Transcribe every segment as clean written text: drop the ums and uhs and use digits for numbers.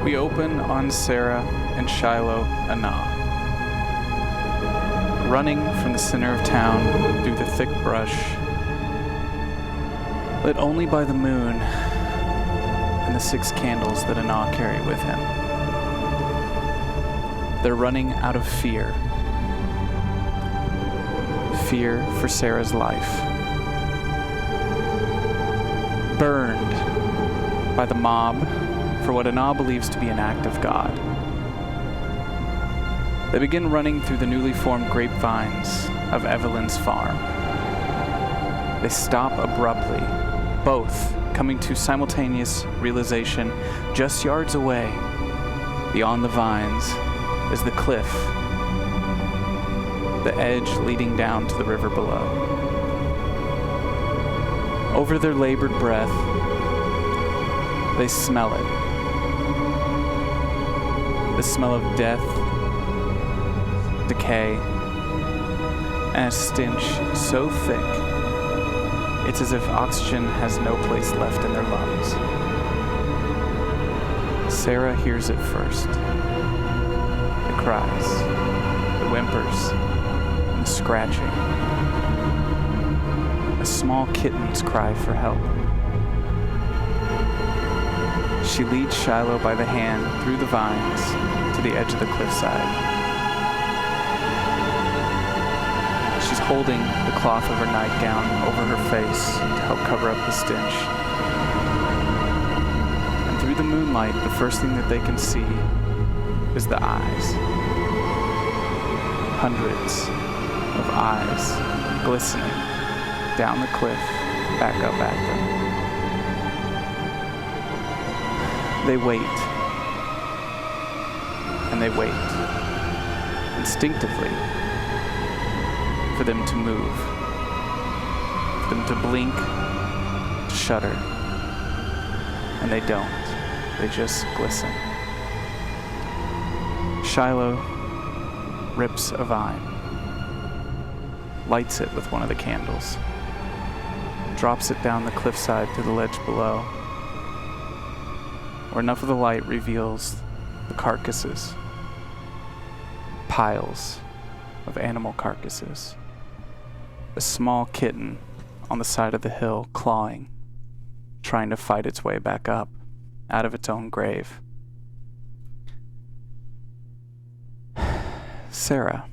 We open on Sarah and Shiloh Anah, running from the center of town through the thick brush, lit only by the moon and the 6 candles that Anah carried with him. They're running out of fear. Fear for Sarah's life. Burned by the mob for what Anah believes to be an act of God. They begin running through the newly formed grapevines of Evelyn's farm. They stop abruptly, both coming to simultaneous realization just yards away, beyond the vines, is the cliff, the edge leading down to the river below. Over their labored breath, they smell it. The smell of death, decay, and a stench so thick, it's as if oxygen has no place left in their lungs. Sarah hears it first. The cries, the whimpers, and the scratching. A small kitten's cry for help. She leads Shiloh by the hand through the vines to the edge of the cliffside. She's holding the cloth of her nightgown over her face to help cover up the stench. And through the moonlight, the first thing that they can see is the eyes. Hundreds of eyes glistening down the cliff, back up at them. They wait. And they wait. Instinctively. For them to move. For them to blink, to shudder. And they don't. They just glisten. Shiloh rips a vine. Lights it with one of the candles. Drops it down the cliffside to the ledge below, where enough of the light reveals the carcasses. Piles of animal carcasses. A small kitten on the side of the hill clawing, trying to fight its way back up out of its own grave. Sarah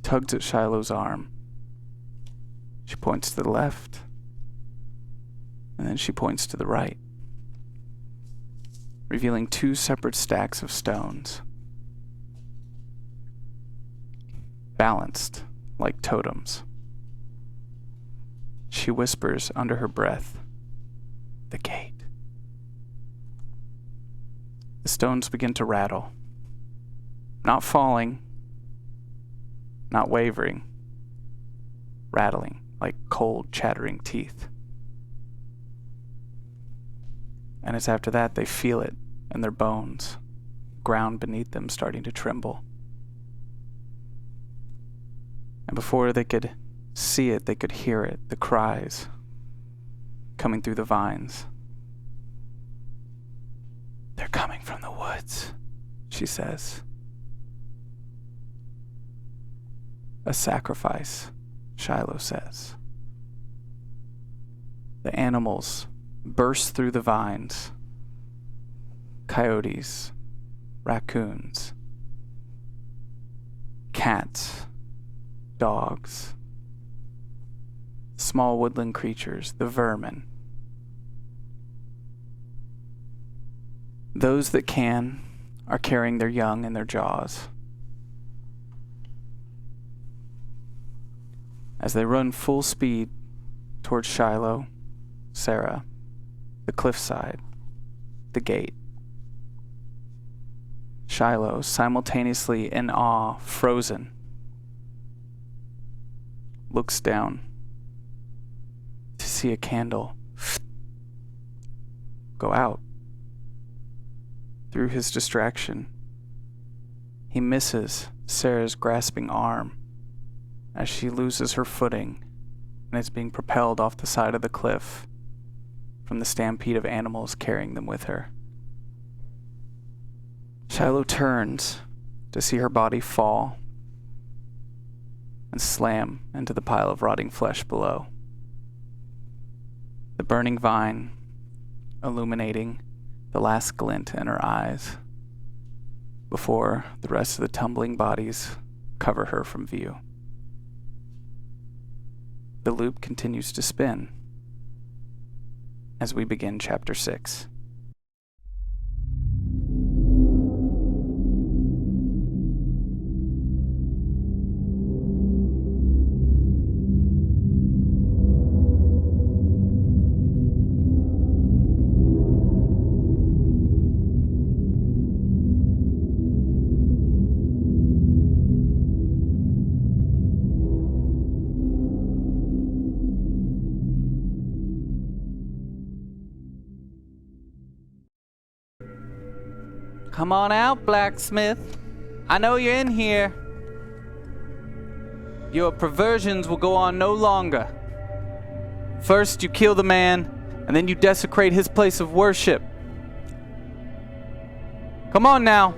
tugs at Shiloh's arm. She points to the left, and then she points to the right, revealing 2 separate stacks of stones, balanced like totems. She whispers under her breath, "The gate." The stones begin to rattle, not falling, not wavering, rattling like cold, chattering teeth. And it's after that they feel it in their bones, ground beneath them starting to tremble. And before they could see it, they could hear it, the cries coming through the vines. "They're coming from the woods," she says. "A sacrifice," Shiloh says. The animals burst through the vines. Coyotes, raccoons, cats, dogs, small woodland creatures, the vermin. Those that can are carrying their young in their jaws. As they run full speed towards Shiloh, Sarah, the cliffside, the gate. Shiloh, simultaneously in awe, frozen, looks down to see a candle go out. Through his distraction, he misses Sarah's grasping arm as she loses her footing and is being propelled off the side of the cliff from the stampede of animals carrying them with her. Shiloh turns to see her body fall and slam into the pile of rotting flesh below. The burning vine illuminating the last glint in her eyes before the rest of the tumbling bodies cover her from view. The loop continues to spin as we begin Chapter 6. Come on out, blacksmith. I know you're in here. Your perversions will go on no longer. First you kill the man, and then you desecrate his place of worship. Come on now.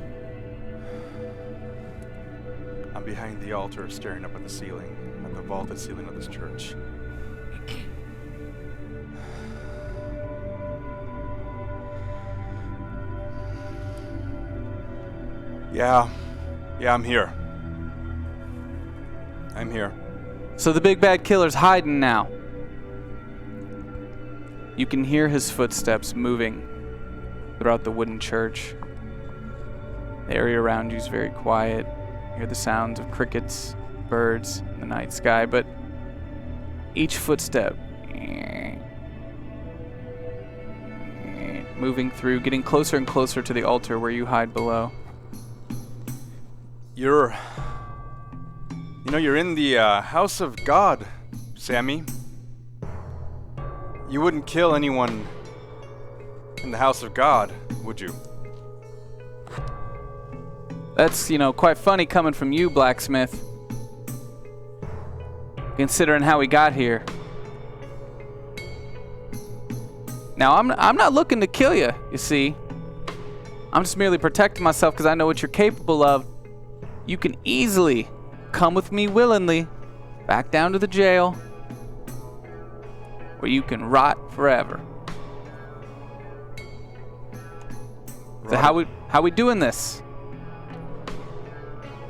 I'm behind the altar, staring up at the ceiling, at the vaulted ceiling of this church. Yeah, I'm here. I'm here. So the big bad killer's hiding now. You can hear his footsteps moving throughout the wooden church. The area around you is very quiet. You hear the sounds of crickets, birds in the night sky, but each footstep moving through, getting closer and closer to the altar where you hide below. You're in the house of God, Sammy. You wouldn't kill anyone in the house of God, would you? That's, quite funny coming from you, blacksmith. Considering how we got here. Now, I'm not looking to kill you, you see. I'm just merely protecting myself because I know what you're capable of. You can easily come with me willingly back down to the jail where you can rot forever. So how we doing this?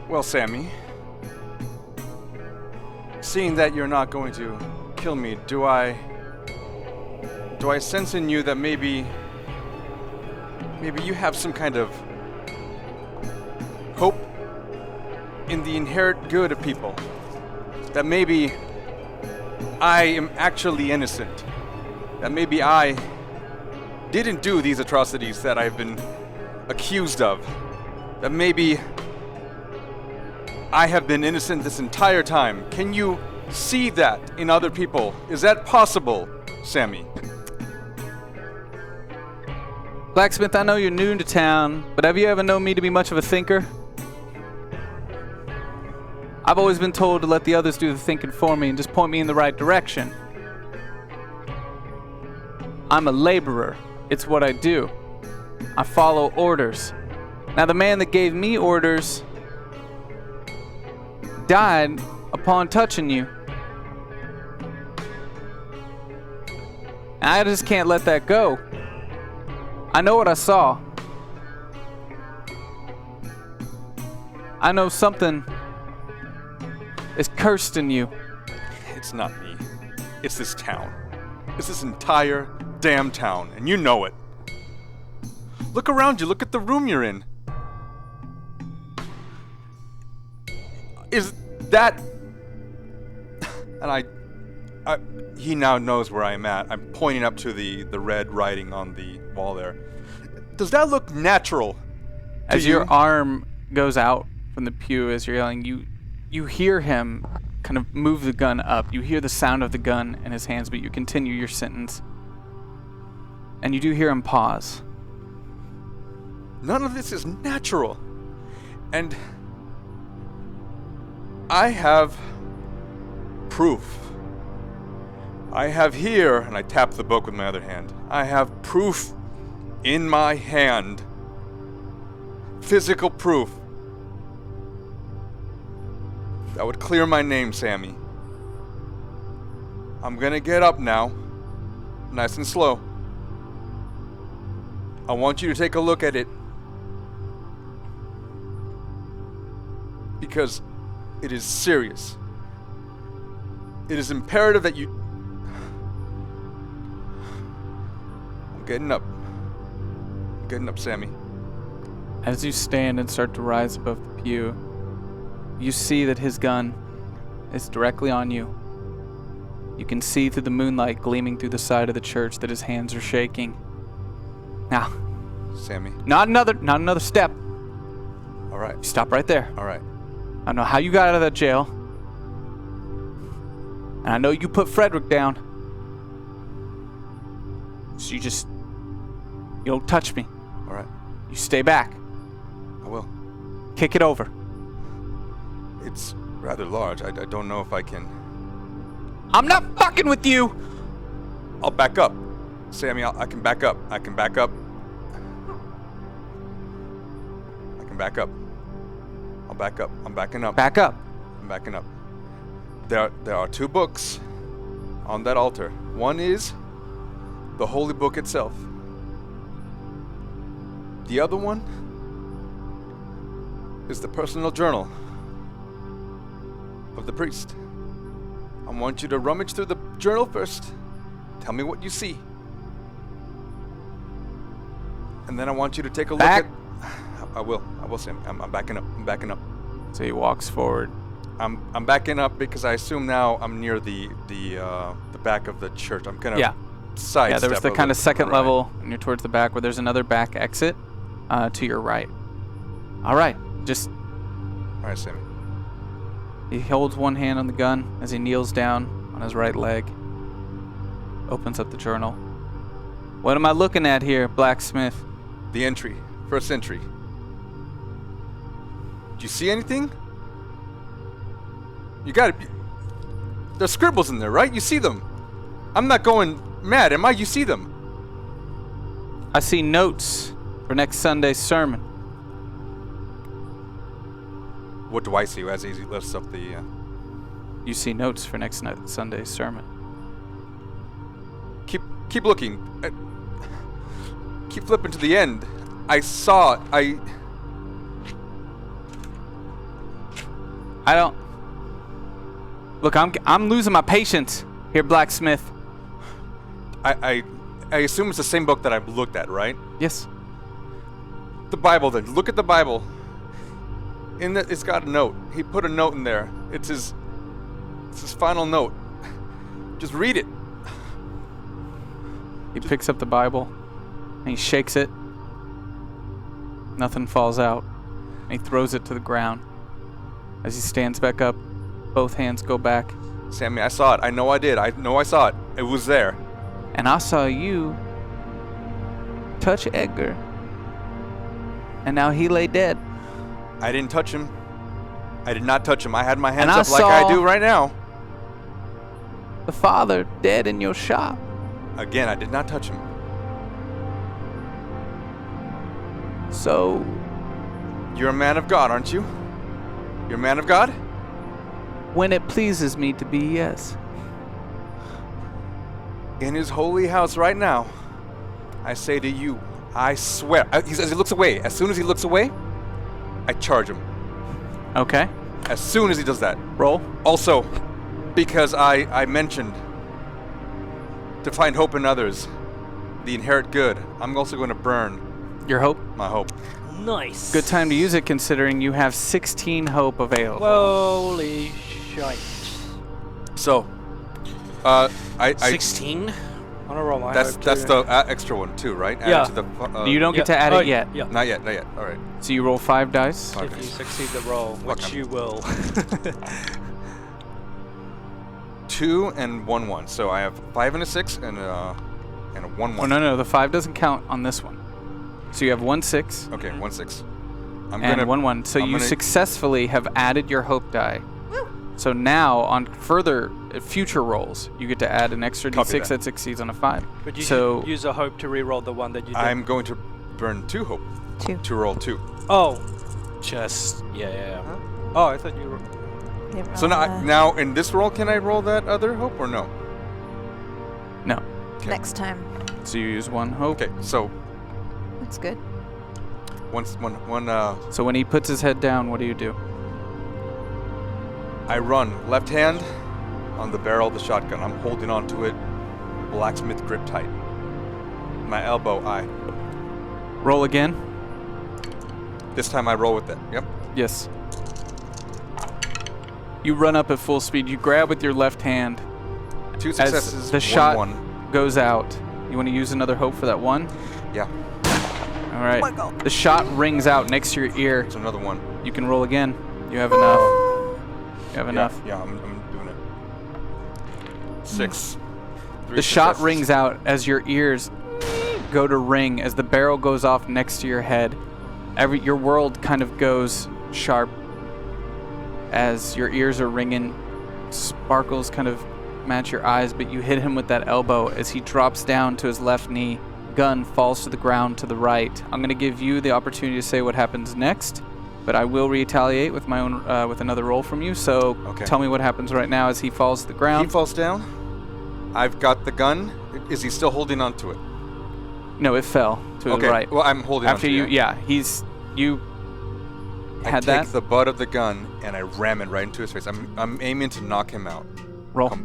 Well, Sammy, seeing that you're not going to kill me, do I sense in you that maybe you have some kind of hope in the inherent good of people? That maybe I am actually innocent. That maybe I didn't do these atrocities that I've been accused of. That maybe I have been innocent this entire time. Can you see that in other people? Is that possible, Sammy? Blacksmith, I know you're new to town, but have you ever known me to be much of a thinker? I've always been told to let the others do the thinking for me and just point me in the right direction. I'm a laborer. It's what I do. I follow orders. Now, the man that gave me orders died upon touching you. And I just can't let that go. I know what I saw. I know something is cursed in you. It's not me. It's this town. It's this entire damn town, and you know it. Look around you. Look at the room you're in. Is that... And he now knows where I'm at. I'm pointing up to the red writing on the wall there. Does that look natural? As your arm goes out from the pew as you're yelling, you hear him kind of move the gun up. You hear the sound of the gun in his hands, but you continue your sentence. And you do hear him pause. None of this is natural. And I have proof. I have here, and I tap the book with my other hand, I have proof in my hand physical proof that would clear my name, Sammy. I'm gonna get up now, nice and slow. I want you to take a look at it, because it is serious. It is imperative that you... I'm getting up. I'm getting up, Sammy. As you stand and start to rise above the pew, you see that his gun is directly on you. You can see through the moonlight gleaming through the side of the church that his hands are shaking. Now, Sammy. not another step. All right. You stop right there. All right. I don't know how you got out of that jail. And I know you put Frederick down. So you don't touch me. All right. You stay back. I will. Kick it over. It's rather large. I don't know if I can... I'm not fucking with you! I'll back up. Sammy, I can back up. I can back up. I can back up. I'll back up. I'm backing up. Back up. I'm backing up. There are 2 books on that altar. One is the holy book itself. The other one is the personal journal of the priest. I want you to rummage through the journal first. Tell me what you see. And then I want you to take a look at... I will, Sam. I'm backing up. I'm backing up. So he walks forward. I'm backing up because I assume now I'm near the back of the church. I'm gonna sidestep. Yeah, there was the kind of second right. level, and you're towards the back where there's another back exit to your right. All right, just... All right, Sammy. He holds one hand on the gun as he kneels down on his right leg. Opens up the journal. What am I looking at here, blacksmith? The entry. First entry. Do you see anything? You got it. There's scribbles in there, right? You see them. I'm not going mad, am I? You see them. I see notes for next Sunday's sermon. What do I see as he lifts up the... You see notes for next Sunday's sermon. Keep looking. Keep flipping to the end. I saw... I don't... Look, I'm losing my patience here, blacksmith. I assume it's the same book that I've looked at, right? Yes. The Bible, then. Look at the Bible. It's got a note. He put a note in there. It's his final note. Just read it. He picks up the Bible and he shakes it. Nothing falls out. And he throws it to the ground. As he stands back up, both hands go back. Sammy, I saw it. I know I did. I know I saw it. It was there. And I saw you touch Edgar. And now he lay dead. I didn't touch him. I did not touch him. I had my hands And I up like I do right now. The father dead in your shop. Again, I did not touch him. So... You're a man of God, aren't you? You're a man of God? When it pleases me to be, yes. In his holy house right now, I say to you, I swear. As he looks away, as soon as he looks away, I charge him. Okay. As soon as he does that. Roll. Also, because I mentioned to find hope in others, the inherent good, I'm also going to burn Your hope? my hope. Nice. Good time to use it considering you have 16 hope available. Holy shite. So, I 16? I'm gonna roll my that's hope that's too. the extra one too, right? Yeah. Added to the, You don't get to add Oh, it yet. Yeah. Not yet. All right. So you roll 5 dice. Okay. If you succeed the roll, which Fuck 'em. you will. 2 and 1 1. So I have 5 and a 6 and a 1 1. Oh, no, the 5 doesn't count on this one. So you have 1 6 Okay, 1 6. I'm and gonna 1 1. So I'm you gonna- successfully have added your hope die. So now on further future rolls, you get to add an extra Copy d6 that succeeds on a 5. But you So should use a hope to re-roll the one that you did. I'm going to burn 2 hope. To roll 2. Oh. Yeah. Oh, I thought you were. Yeah, So now in this roll, can I roll that other hope or no? No. Okay. next time. So you use 1 hope. Okay, so That's good. So when he puts his head down, what do you do? I run left hand on the barrel of the shotgun. I'm holding on to it, blacksmith grip tight. My elbow, I. Roll again. This time I roll with it. Yep. Yes. You run up at full speed. You grab with your left hand. 2 As successes. the 1, shot 1. goes out. You want to use another hope for that 1? Yeah. All right. my God. The shot rings out next to your ear. It's another 1. You can roll again. You have enough. You have enough. Yeah, I'm doing it. 6. The shot rings out as your ears go to ring, as the barrel goes off next to your head. Your world kind of goes sharp as your ears are ringing. Sparkles kind of match your eyes, but you hit him with that elbow as he drops down to his left knee. Gun falls to the ground to the right. I'm going to give you the opportunity to say what happens next, but I will retaliate with my own with another roll from you. So tell me what happens right now as he falls to the ground. He falls down. I've got the gun. Is he still holding on to it? No, it fell to the right. Well, I'm holding After on to you, it. yeah, you had I that. take the butt of the gun and I ram it right into his face. I'm aiming to knock him out. Roll.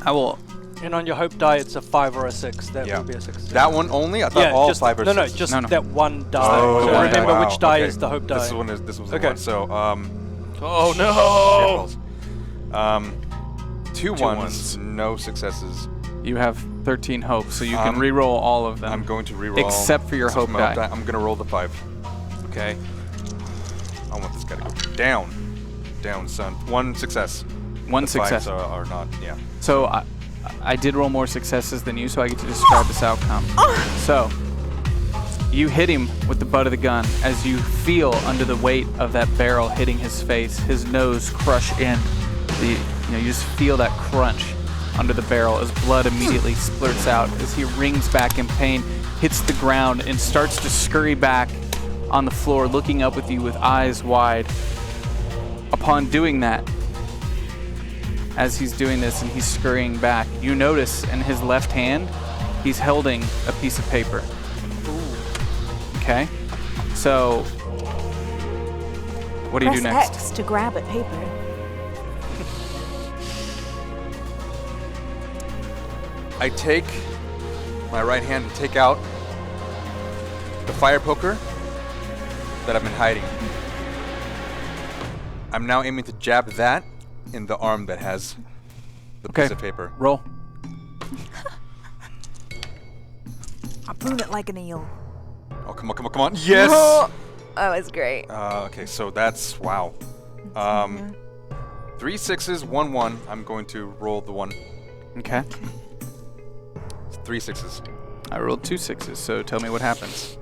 I will. And on your hope die, it's a 5 or a 6. That Yeah. will be a 6. That one only? I thought all just, 5 or no, 6. No, just No. that one die. Oh, so okay. remember Wow. which die Okay. is the hope die. This was the Okay. one. So, Oh no! Two Two ones, ones. no successes. You have 13 hopes, so you can re-roll all of them. I'm going to reroll. Except for your except hope my die. I'm going to roll the 5. Okay. I want this guy to go down. Down, son. 1 success. One The success. fives are not, yeah. So I did roll more successes than you, so I get to describe this outcome. So you hit him with the butt of the gun as you feel under the weight of that barrel hitting his face, his nose crush in. You just feel that crunch under the barrel as blood immediately splurts out as he rings back in pain, hits the ground, and starts to scurry back on the floor, looking up with you with eyes wide. Upon doing that, as he's doing this and he's scurrying back, you notice in his left hand, he's holding a piece of paper. Okay? So, what do you do Press next? X to grab at paper. I take my right hand and take out the fire poker that I've been hiding. I'm now aiming to jab that in the arm that has the piece of paper. Roll. I prune it like an eel. Oh, come on, come on, come on. Yes! Oh, that was great. Okay, so that's, wow. 3 6s, 1 1. I'm going to roll the 1. Okay. 3 6s. I rolled 2 6s, so tell me what happens.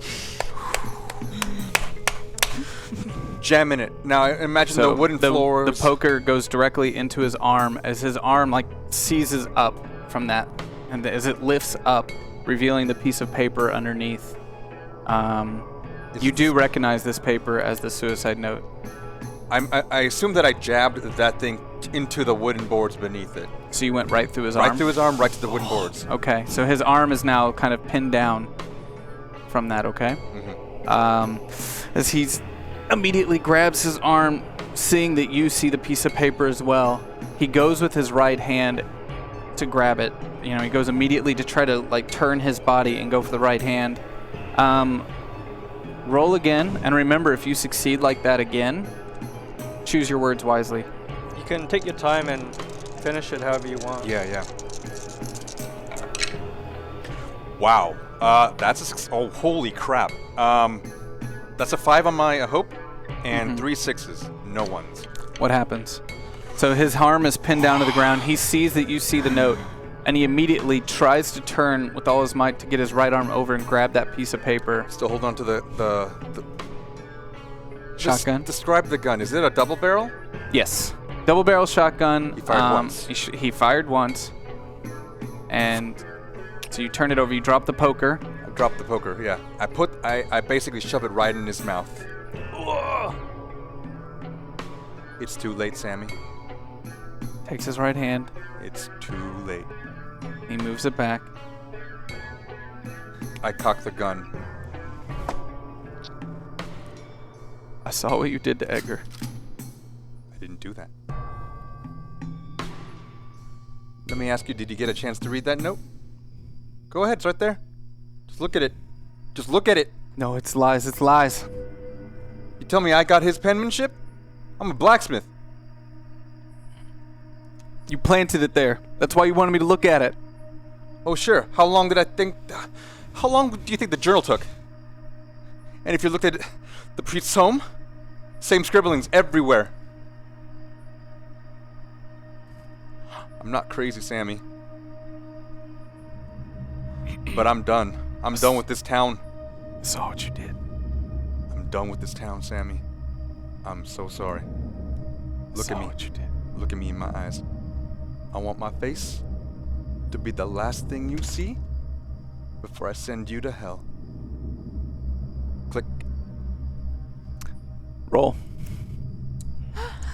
Jamming it. Now, imagine So the wooden floors. The poker goes directly into his arm as his arm seizes up from that, and as it lifts up, revealing the piece of paper underneath. You do recognize this paper as the suicide note. I assume that I jabbed that thing into the wooden boards beneath it. So you went right through his arm? Right through his arm, right to the wooden boards. Okay, so his arm is now kind of pinned down from that, okay? As he's immediately grabs his arm, seeing that you see the piece of paper as well, he goes with his right hand to grab it. He goes immediately to try to turn his body and go for the right hand. Roll again, and remember, if you succeed like that again, choose your words wisely. You can take your time and finish it however you want. Yeah. Wow. That's a oh, holy crap. That's a 5 on my hope, and 3 6s, no 1s. What happens? So his arm is pinned down to the ground. He sees that you see the note, and he immediately tries to turn with all his might to get his right arm over and grab that piece of paper. Still hold on to the Shotgun? Just describe the gun. Is it a double barrel? Yes. Double barrel shotgun. He fired once. He fired once. And so you turn it over. You drop the poker. Drop the poker, yeah. I basically shove it right in his mouth. It's too late, Sammy. Takes his right hand. It's too late. He moves it back. I cock the gun. I saw what you did to Edgar. I didn't do that. Let me ask you, did you get a chance to read that note? Go ahead, it's right there. Just look at it. Just look at it. No, it's lies. It's lies. You tell me I got his penmanship? I'm a blacksmith. You planted it there. That's why you wanted me to look at it. Oh, sure. How long do you think the journal took? And if you looked at the priest's home, same scribblings everywhere. I'm not crazy, Sammy. But I'm done. I'm done with this town. I saw what you did. I'm done with this town, Sammy. I'm so sorry. Look at me. What you did. Look at me in my eyes. I want my face to be the last thing you see before I send you to hell. Click. Roll.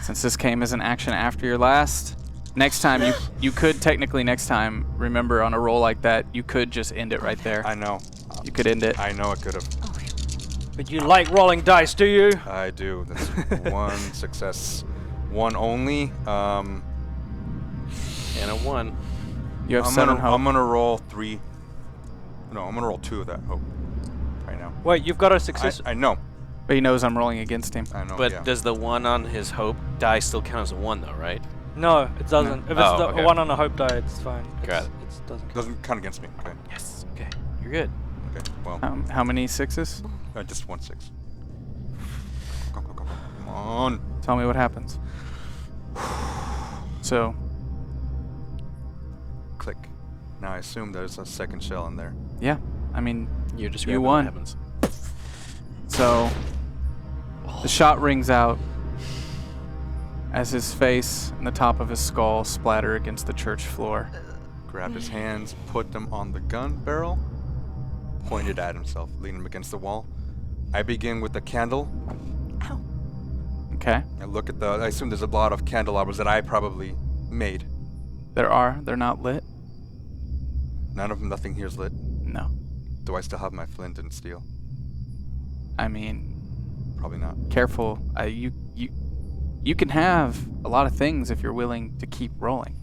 Since this came as an action after your last, next time you could technically remember on a roll like that, you could just end it right there. I know. You could end it. I know I could have. But you like rolling dice, do you? I do. That's one success. One only. And a 1. You have 7 hope. I'm gonna roll 3. No, I'm gonna roll 2 of that hope. Right now. Wait, you've got a success. I know. But he knows I'm rolling against him. I know. But yeah. does the 1 on his hope die still count as a 1 though, right? No, it doesn't. If it's Oh, the okay. one on a hope die, it's fine. Got it. It doesn't count. Doesn't count against me. Okay. Yes. Okay. You're good. Okay. Well, How many 6s? just 1 6. Come on. Tell me what happens. So, Click. Now I assume there's a second shell in there. yeah. I mean, You just You won. What happens. so the shot rings out as his face and the top of his skull splatter against the church floor. Grab his hands, put them on the gun barrel, pointed at himself, lean him against the wall. I begin with the candle. Okay. I look at I assume there's a lot of candelabras that I probably made. They're not lit? Nothing here's lit. No. Do I still have my flint and steel? I mean, Probably not. careful. You can have a lot of things if you're willing to keep rolling.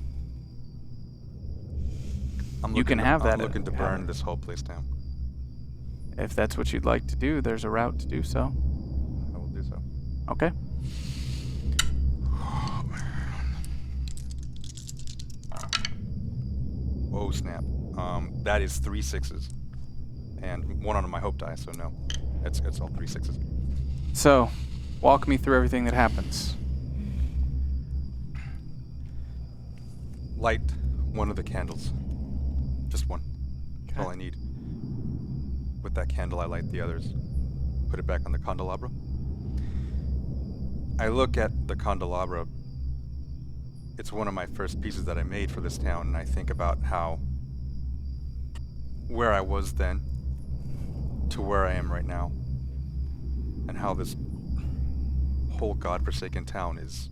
I'm You can have that I'm if looking to you have burn it. this whole place down. If that's what you'd like to do, there's a route to do so. I will do so. Okay. Oh snap. That is 3 6s. And 1 on my hope die, so no. It's all 3 6s. So, walk me through everything that happens. Light one of the candles. Just one. That's all Okay. I need. With that candle, I light the others. Put it back on the candelabra. I look at the candelabra. It's one of my first pieces that I made for this town, and I think about where I was then to where I am right now, and how this whole godforsaken town is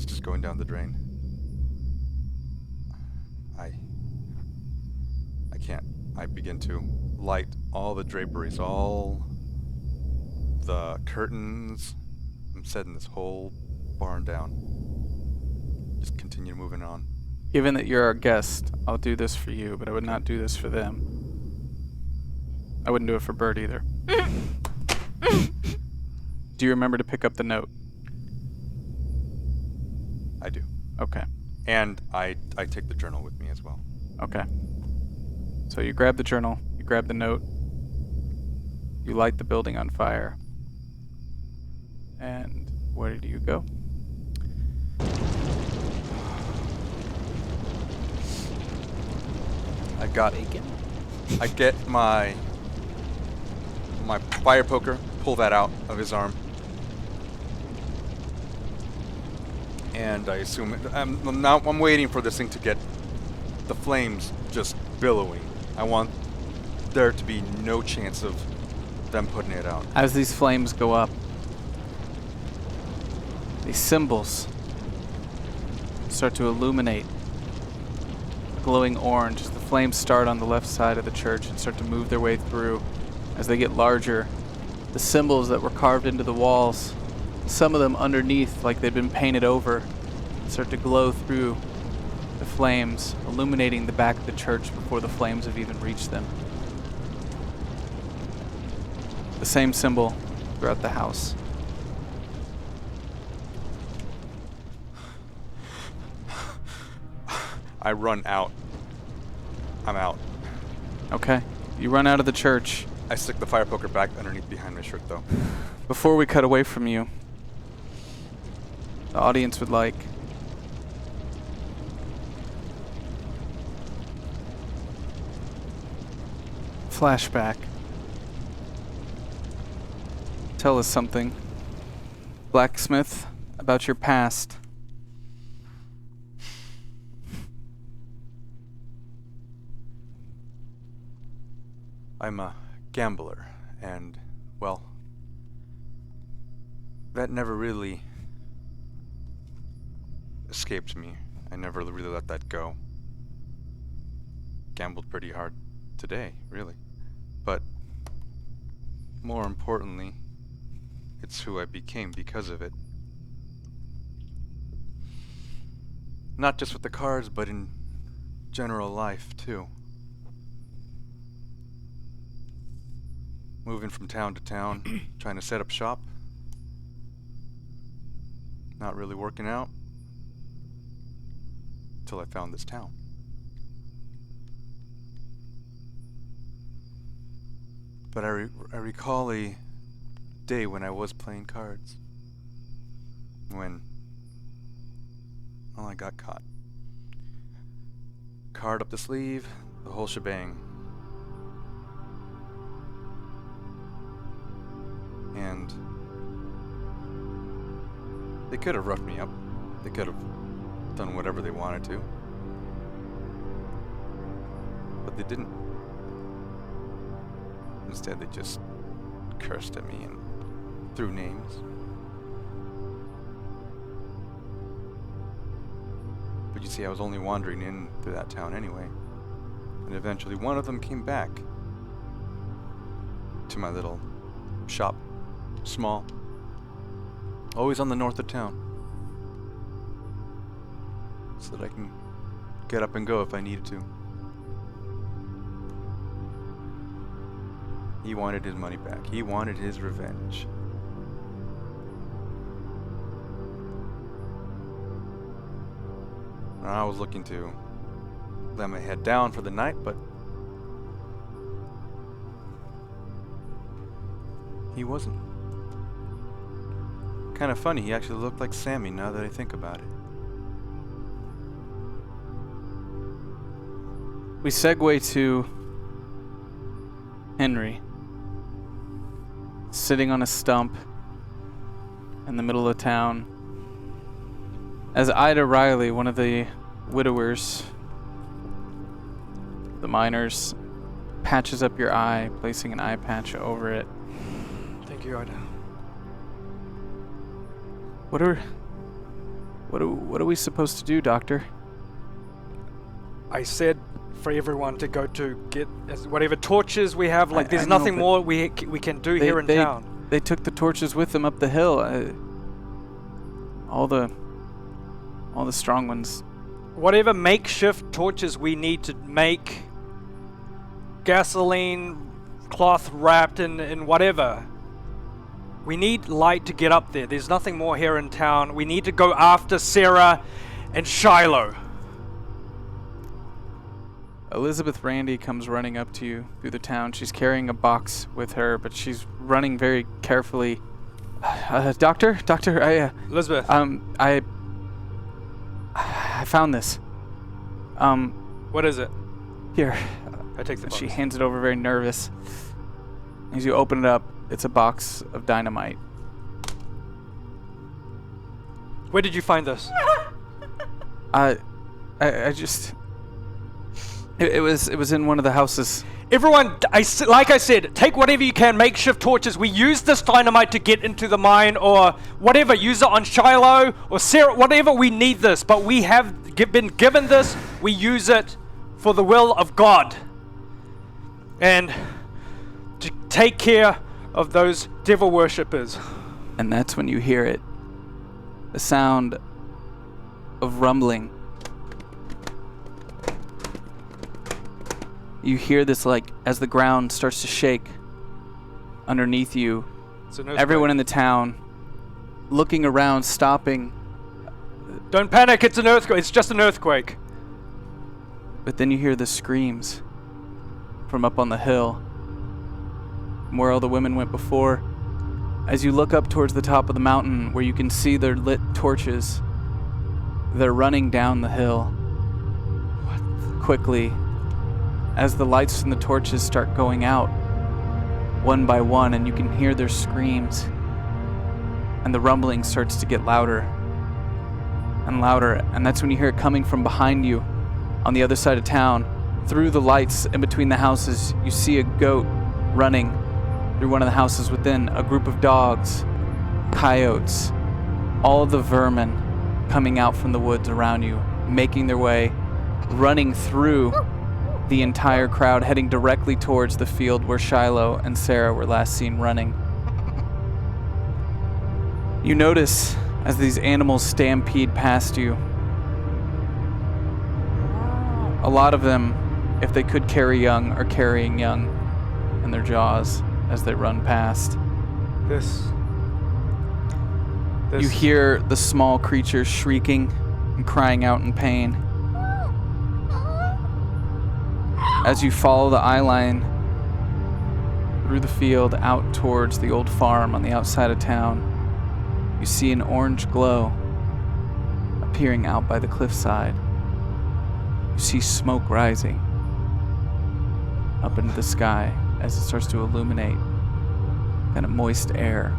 just going down the drain. I can't. I begin to light all the draperies, all the curtains. I'm setting this whole barn down. Just continue moving on. Given that you're our guest, I'll do this for you, but I would not do this for them. I wouldn't do it for Bert either. Do you remember to pick up the note? I do. Okay. And I take the journal with me as well. Okay. So you grab the journal, you grab the note, you light the building on fire. And where do you go? I get my fire poker, pull that out of his arm. And I assume I'm waiting for this thing to get the flames just billowing I want there to be no chance of them putting it out. As these flames go up, these symbols start to illuminate, glowing orange as the flames start on the left side of the church and start to move their way through. As they get larger, the symbols that were carved into the walls, some of them underneath like they'd been painted over, start to glow through the flames, illuminating the back of the church before the flames have even reached them. The same symbol throughout the house. I run out. I'm out. Okay, you run out of the church. I stick the fire poker back underneath behind my shirt, though. Before we cut away from you, the audience would like flashback. Tell us something, Blacksmith, about your past. I'm a gambler, and, well, that never really escaped me. I never really let that go. Gambled pretty hard today, really. But more importantly, it's who I became because of it. Not just with the cards, but in general life, too. Moving from town to town, trying to set up shop. Not really working out. Until I found this town. But I recall a day when I was playing cards. When, well, I got caught. Card up the sleeve, the whole shebang. And they could have roughed me up. They could have done whatever they wanted to. But they didn't. Instead, they just cursed at me and threw names. But you see, I was only wandering in through that town anyway. And eventually one of them came back to my little shop. Small. Always on the north of town. So that I can get up and go if I needed to. He wanted his money back. He wanted his revenge. And I was looking to let my head down for the night, but he wasn't. Kind of funny, he actually looked like Sammy now that I think about it. We segue to Henry, sitting on a stump in the middle of town, as Ida Riley, one of the widowers, the miners, patches up your eye, placing an eye patch over it. Thank you, Ida. What are we supposed to do, Doctor? I said for everyone to go to get whatever torches we have. Like, there's I know, nothing but more we can do here in town. They took the torches with them up the hill. All the strong ones. Whatever makeshift torches we need to make, gasoline, cloth wrapped in whatever. We need light to get up there. There's nothing more here in town. We need to go after Sarah and Shiloh. Elizabeth Randy comes running up to you through the town. She's carrying a box with her, but she's running very carefully. Doctor, Elizabeth. I found this. What is it? Here. I take the box. She hands it over, very nervous. As you open it up, it's a box of dynamite. Where did you find this? I just... It was in one of the houses. Everyone, like I said, take whatever you can, makeshift torches. We use this dynamite to get into the mine or whatever. Use it on Shiloh or Sarah, whatever. We need this, but we have been given this. We use it for the will of God. And to take care of those devil worshippers. And that's when you hear it. The sound of rumbling. You hear this like as the ground starts to shake underneath you. Everyone in the town looking around, stopping. Don't panic, it's an earthquake. It's just an earthquake. But then you hear the screams from up on the hill, where all the women went before. As you look up towards the top of the mountain where you can see their lit torches, they're running down the hill quickly. As the lights from the torches start going out, one by one, and you can hear their screams, and the rumbling starts to get louder and louder, and that's when you hear it coming from behind you on the other side of town. Through the lights in between the houses, you see a goat running through one of the houses within, a group of dogs, coyotes, all of the vermin coming out from the woods around you, making their way, running through the entire crowd, heading directly towards the field where Shiloh and Sarah were last seen running. You notice as these animals stampede past you, a lot of them, if they could carry young, are carrying young in their jaws as they run past. This. You hear the small creatures shrieking and crying out in pain. As you follow the eye line through the field out towards the old farm on the outside of town, you see an orange glow appearing out by the cliffside. You see smoke rising up into the sky as it starts to illuminate kind of moist air.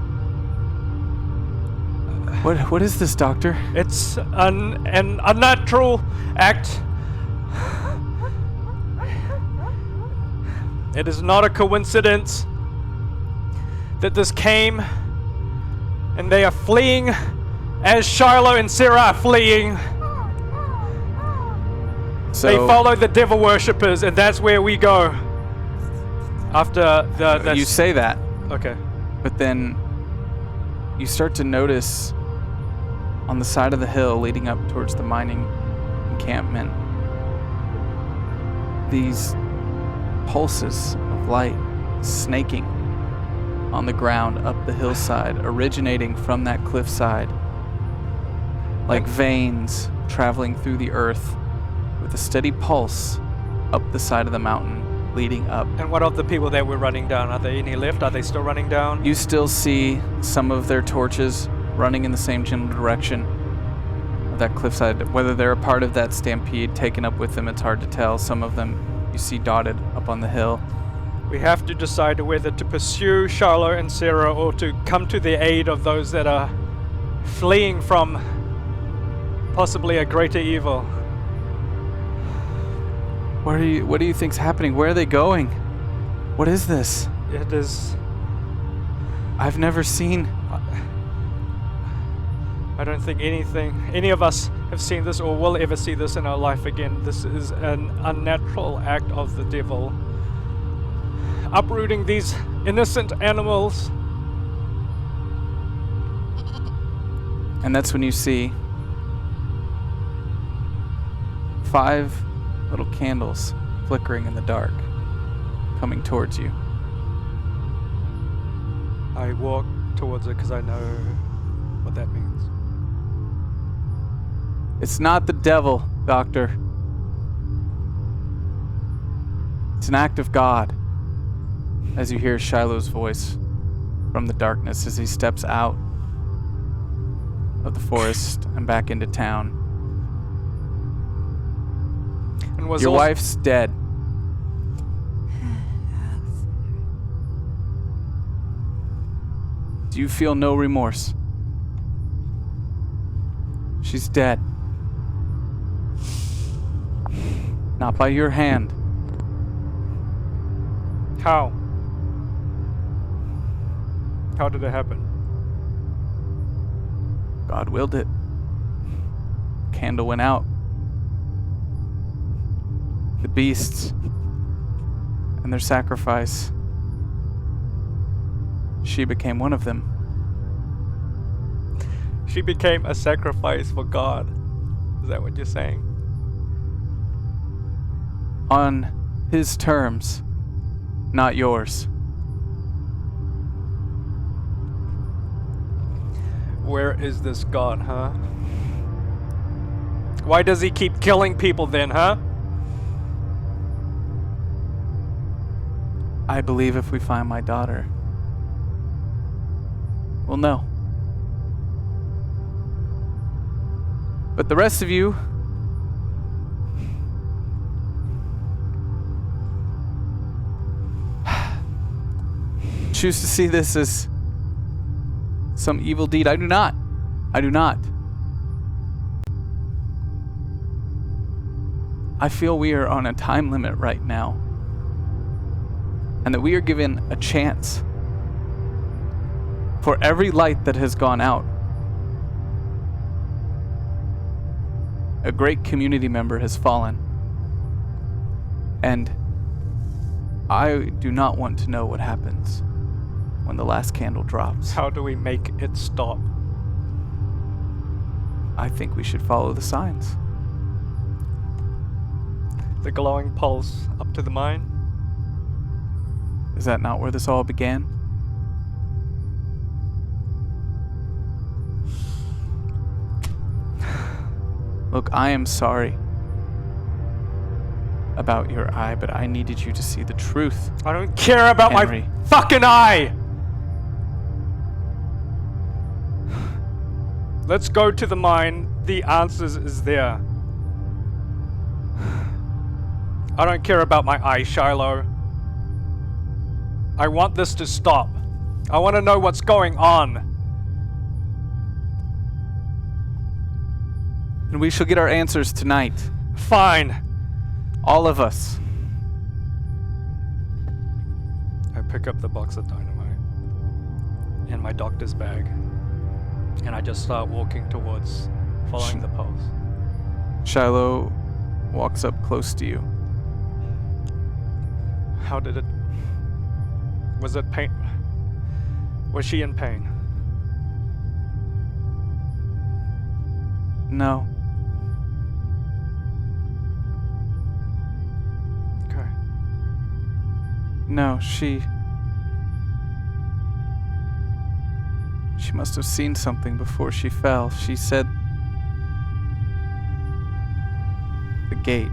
What is this, Doctor? It's an unnatural act. It is not a coincidence that this came, and they are fleeing as Shiloh and Sarah are fleeing. So they follow the devil worshippers, and that's where we go. After the you say that, okay, but then you start to notice on the side of the hill leading up towards the mining encampment these pulses of light snaking on the ground up the hillside, originating from that cliffside, like veins traveling through the earth with a steady pulse up the side of the mountain leading up. And what of the people that were running down? Are there any left? Are they still running down? You still see some of their torches running in the same general direction of that cliffside. Whether they're a part of that stampede taken up with them, it's hard to tell. Some of them you see dotted up on the hill. We have to decide whether to pursue Shiloh and Sarah or to come to the aid of those that are fleeing from possibly a greater evil. What do you think's happening? Where are they going? What is this? It is... I've never seen... I don't think any of us have seen this or will ever see this in our life again. This is an unnatural act of the devil. Uprooting these innocent animals. And that's when you see 5 little candles flickering in the dark, coming towards you. I walk towards it because I know what that means. It's not the devil, Doctor. It's an act of God. As you hear Shiloh's voice from the darkness as he steps out of the forest and back into town. And was Your wife's dead. Do you feel no remorse? She's dead. Not by your hand. How? How did it happen? God willed it. Candle went out. The beasts and their sacrifice. She became one of them. She became a sacrifice for God. Is that what you're saying? On his terms, not yours. Where is this God, huh? Why does he keep killing people then, huh? I believe if we find my daughter, we'll know. But the rest of you, choose to see this as some evil deed. I do not. I do not. I feel we are on a time limit right now, and that we are given a chance. For every light that has gone out, a great community member has fallen. And I do not want to know what happens when the last candle drops. How do we make it stop? I think we should follow the signs. The glowing pulse up to the mine? Is that not where this all began? Look, I am sorry about your eye, but I needed you to see the truth. I don't care about Henry. my fucking eye! Let's go to the mine. The answers is there. I don't care about my eye, Shiloh. I want this to stop. I want to know what's going on. And we shall get our answers tonight. Fine. All of us. I pick up the box of dynamite and my doctor's bag, and I just start walking towards following the pulse. Shiloh walks up close to you. How did it... Was it pain? Was she in pain? No. Okay. No, she must have seen something before she fell. She said the gate.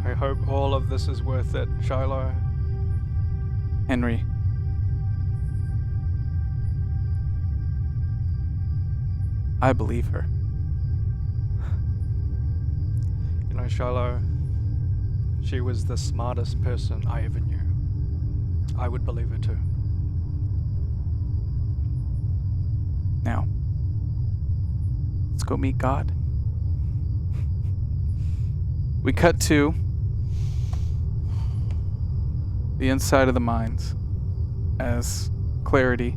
I hope all of this is worth it, Shiloh. Henry. I believe her. You know, Shiloh, she was the smartest person I ever knew. I would believe her too. Now, let's go meet God. We cut to the inside of the mines as Clarity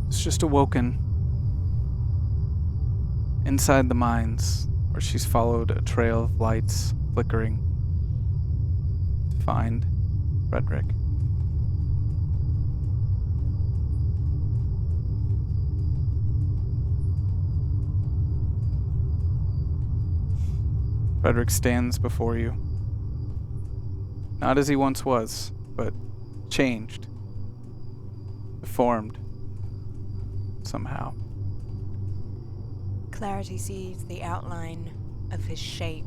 is just awoken inside the mines, where she's followed a trail of lights flickering to find Frederick. Frederick stands before you. Not as he once was, but changed, deformed, somehow. Clarity sees the outline of his shape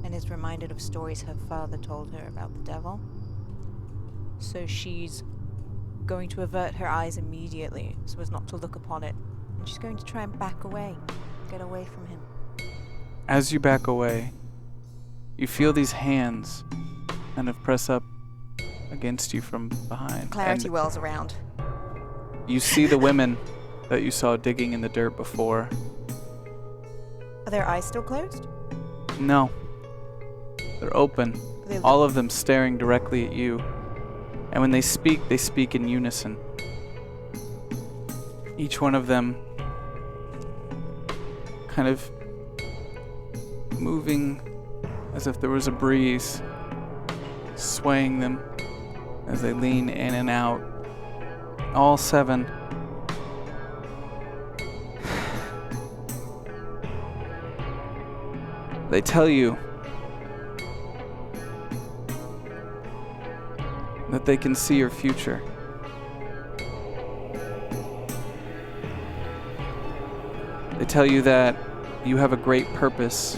and is reminded of stories her father told her about the devil. So she's going to avert her eyes immediately so as not to look upon it. And she's going to try and back away, get away from him. As you back away, you feel these hands kind of press up against you from behind. Clarity And whirls around. You see the women that you saw digging in the dirt before. Are their eyes still closed? No. They're open. They look- All of them staring directly at you. And when they speak in unison. Each one of them kind of moving as if there was a breeze, swaying them as they lean in and out. All 7. They tell you that they can see your future. They tell you that you have a great purpose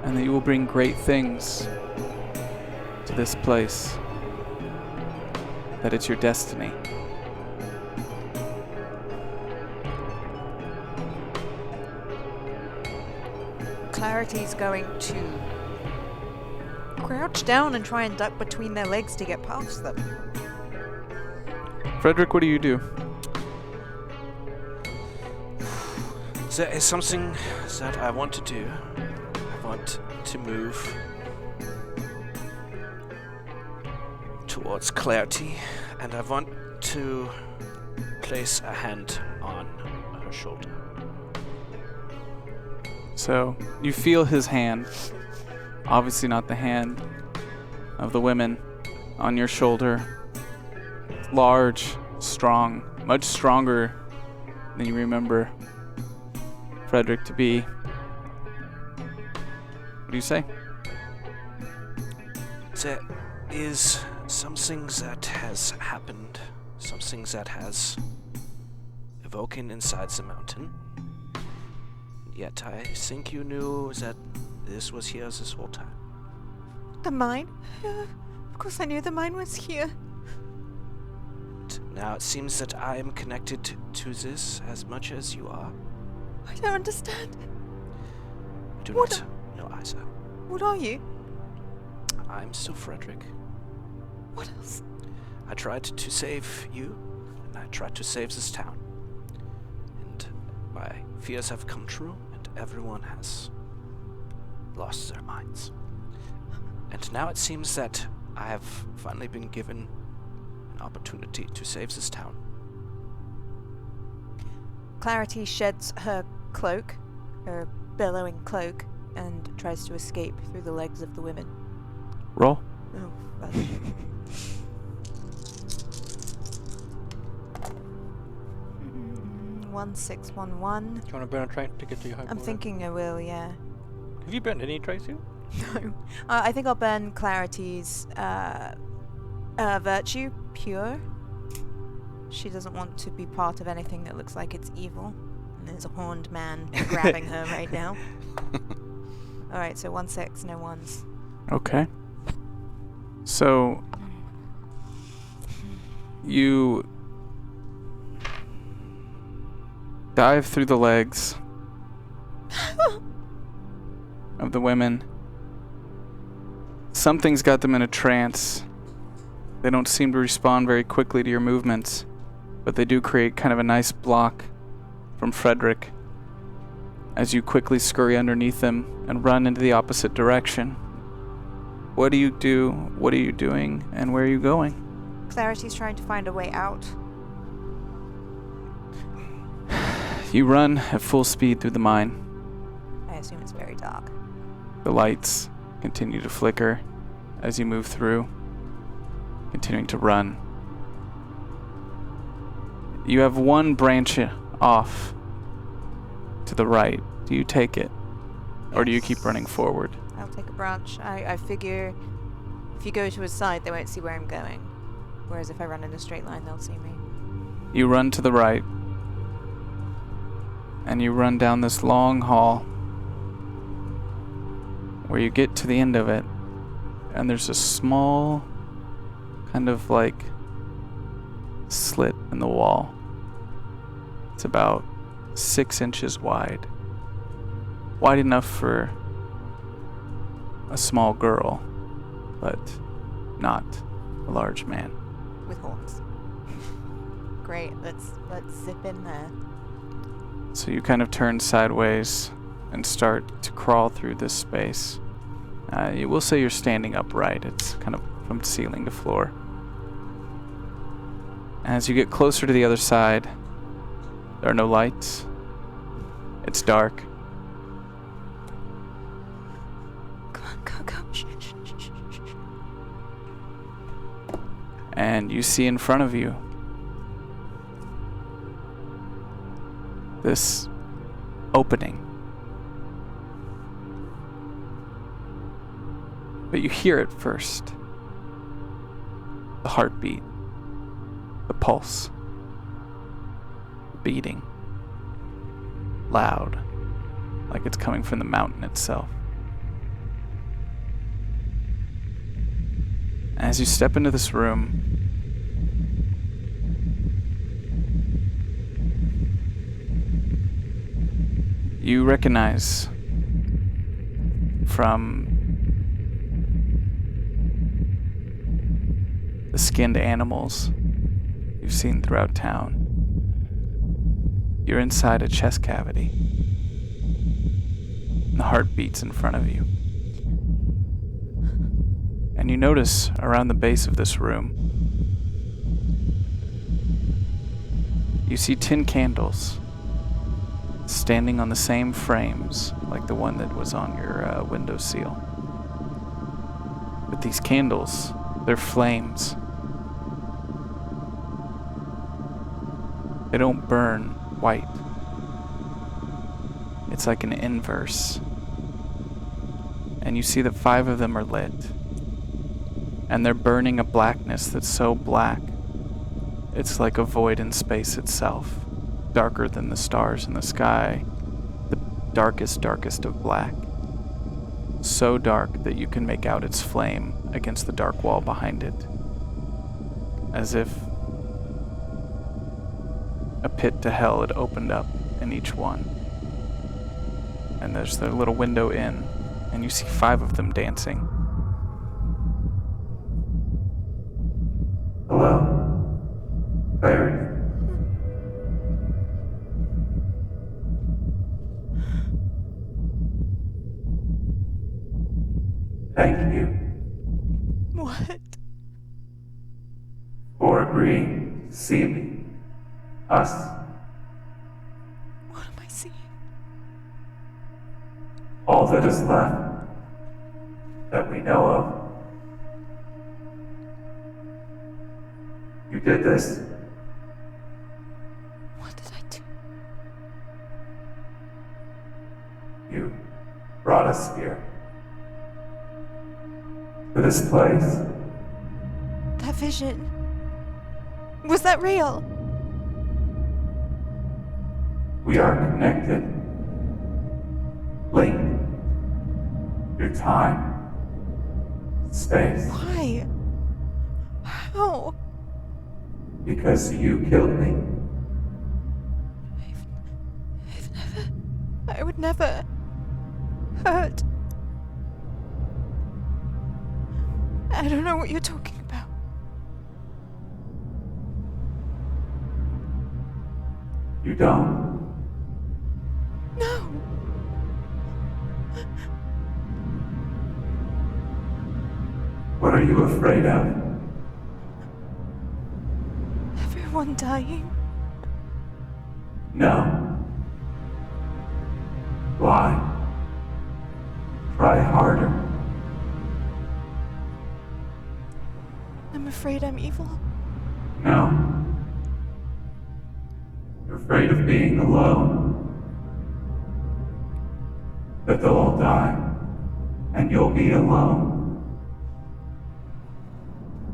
and that you will bring great things to this place, that it's your destiny. Clarity's going to crouch down and try and duck between their legs to get past them. Frederick, what do you do? There is something that I want to do. I want to move towards Clarity, and I want to place a hand on her shoulder. So you feel his hand, obviously not the hand of the women, on your shoulder. Large, strong, much stronger than you remember Frederick to be. What do you say? There is something that has happened, something that has awoken inside the mountain. Yet I think you knew that this was here this whole time. The mine? Of course I knew the mine was here. Now it seems that I am connected to this as much as you are. I don't understand. I do What not know either. What are you? I'm still Frederick. What else? I tried to save you, and I tried to save this town. And my fears have come true, and everyone has lost their minds. And now it seems that I have finally been given an opportunity to save this town. Clarity sheds her cloak, her billowing cloak, and tries to escape through the legs of the women. Roll. Oh, fudge. 1611. Do you want to burn a train to get to your home? I'm thinking I will, yeah. Have you burned any trains yet? No. I think I'll burn Clarity's virtue, pure. She doesn't want to be part of anything that looks like it's evil. And there's a horned man grabbing her right now. Alright, so 1-6, no ones. Okay. So you dive through the legs of the women. Something's got them in a trance. They don't seem to respond very quickly to your movements, but they do create kind of a nice block from Frederick as you quickly scurry underneath them and run into the opposite direction. What do you do? What are you doing? And where are you going? Clarity's trying to find a way out. You run at full speed through the mine. I assume it's very dark. The lights continue to flicker as you move through, continuing to run. You have one branch off to the right. Do you take it? Or do you keep running forward? I'll take a branch. I figure if you go to his side, they won't see where I'm going. Whereas if I run in a straight line, they'll see me. You run to the right, and you run down this long hall where you get to the end of it, and there's a small kind of like slit in the wall. It's about 6 inches wide. Wide enough for a small girl, but not a large man. With horns. Great. Let's zip in there. So you kind of turn sideways and start to crawl through this space. You will say you're standing upright. It's kind of from ceiling to floor. As you get closer to the other side, there are no lights. It's dark. Come. Shh. And you see in front of you this opening. But you hear it first. The heartbeat. The pulse. Beating. Loud. Like it's coming from the mountain itself. As you step into this room, you recognize from the skinned animals you've seen throughout town. You're inside a chest cavity. And the heart beats in front of you. And you notice around the base of this room, you see tin candles standing on the same frames like the one that was on your windowsill. But these candles, they're flames. They don't burn white. It's like an inverse. And you see that 5 of them are lit. And they're burning a blackness that's so black, it's like a void in space itself, darker than the stars in the sky, the darkest of black. So dark that you can make out its flame against the dark wall behind it, as if a pit to hell had opened up in each one. And there's the little window in, and you see 5 of them dancing. Hello, Clary. Thank you What? for agreeing to see me, us, What am I seeing? all that is left that we know of. You did this. What did I do? You brought us here. To this place. That vision. Was that real? We are connected. Linked. Through time. Space. Why? How? Because you killed me. I would never hurt. I don't know what you're talking about. You don't. No. What are you afraid of? Everyone dying. No. Why? Try harder. I'm afraid I'm evil. No. You're afraid of being alone. That they'll all die, and you'll be alone.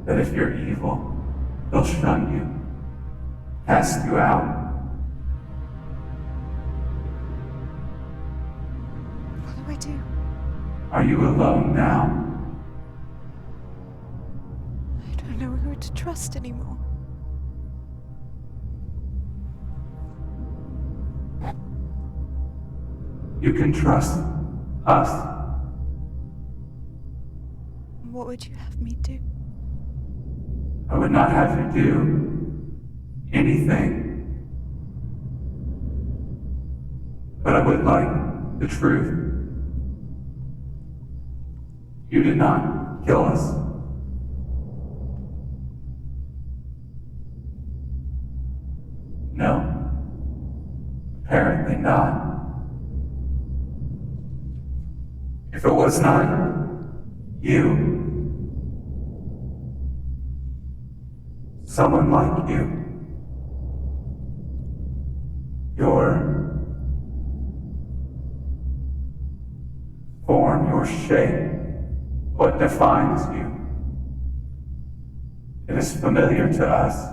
That if you're evil, they'll shun you, cast you out. What do I do? Are you alone now? I don't know who to trust anymore. You can trust us. What would you have me do? I would not have you do anything. But I would like the truth. You did not kill us. No. Apparently not. If it was not you, someone like you, your form, your shape, what defines you, it is familiar to us.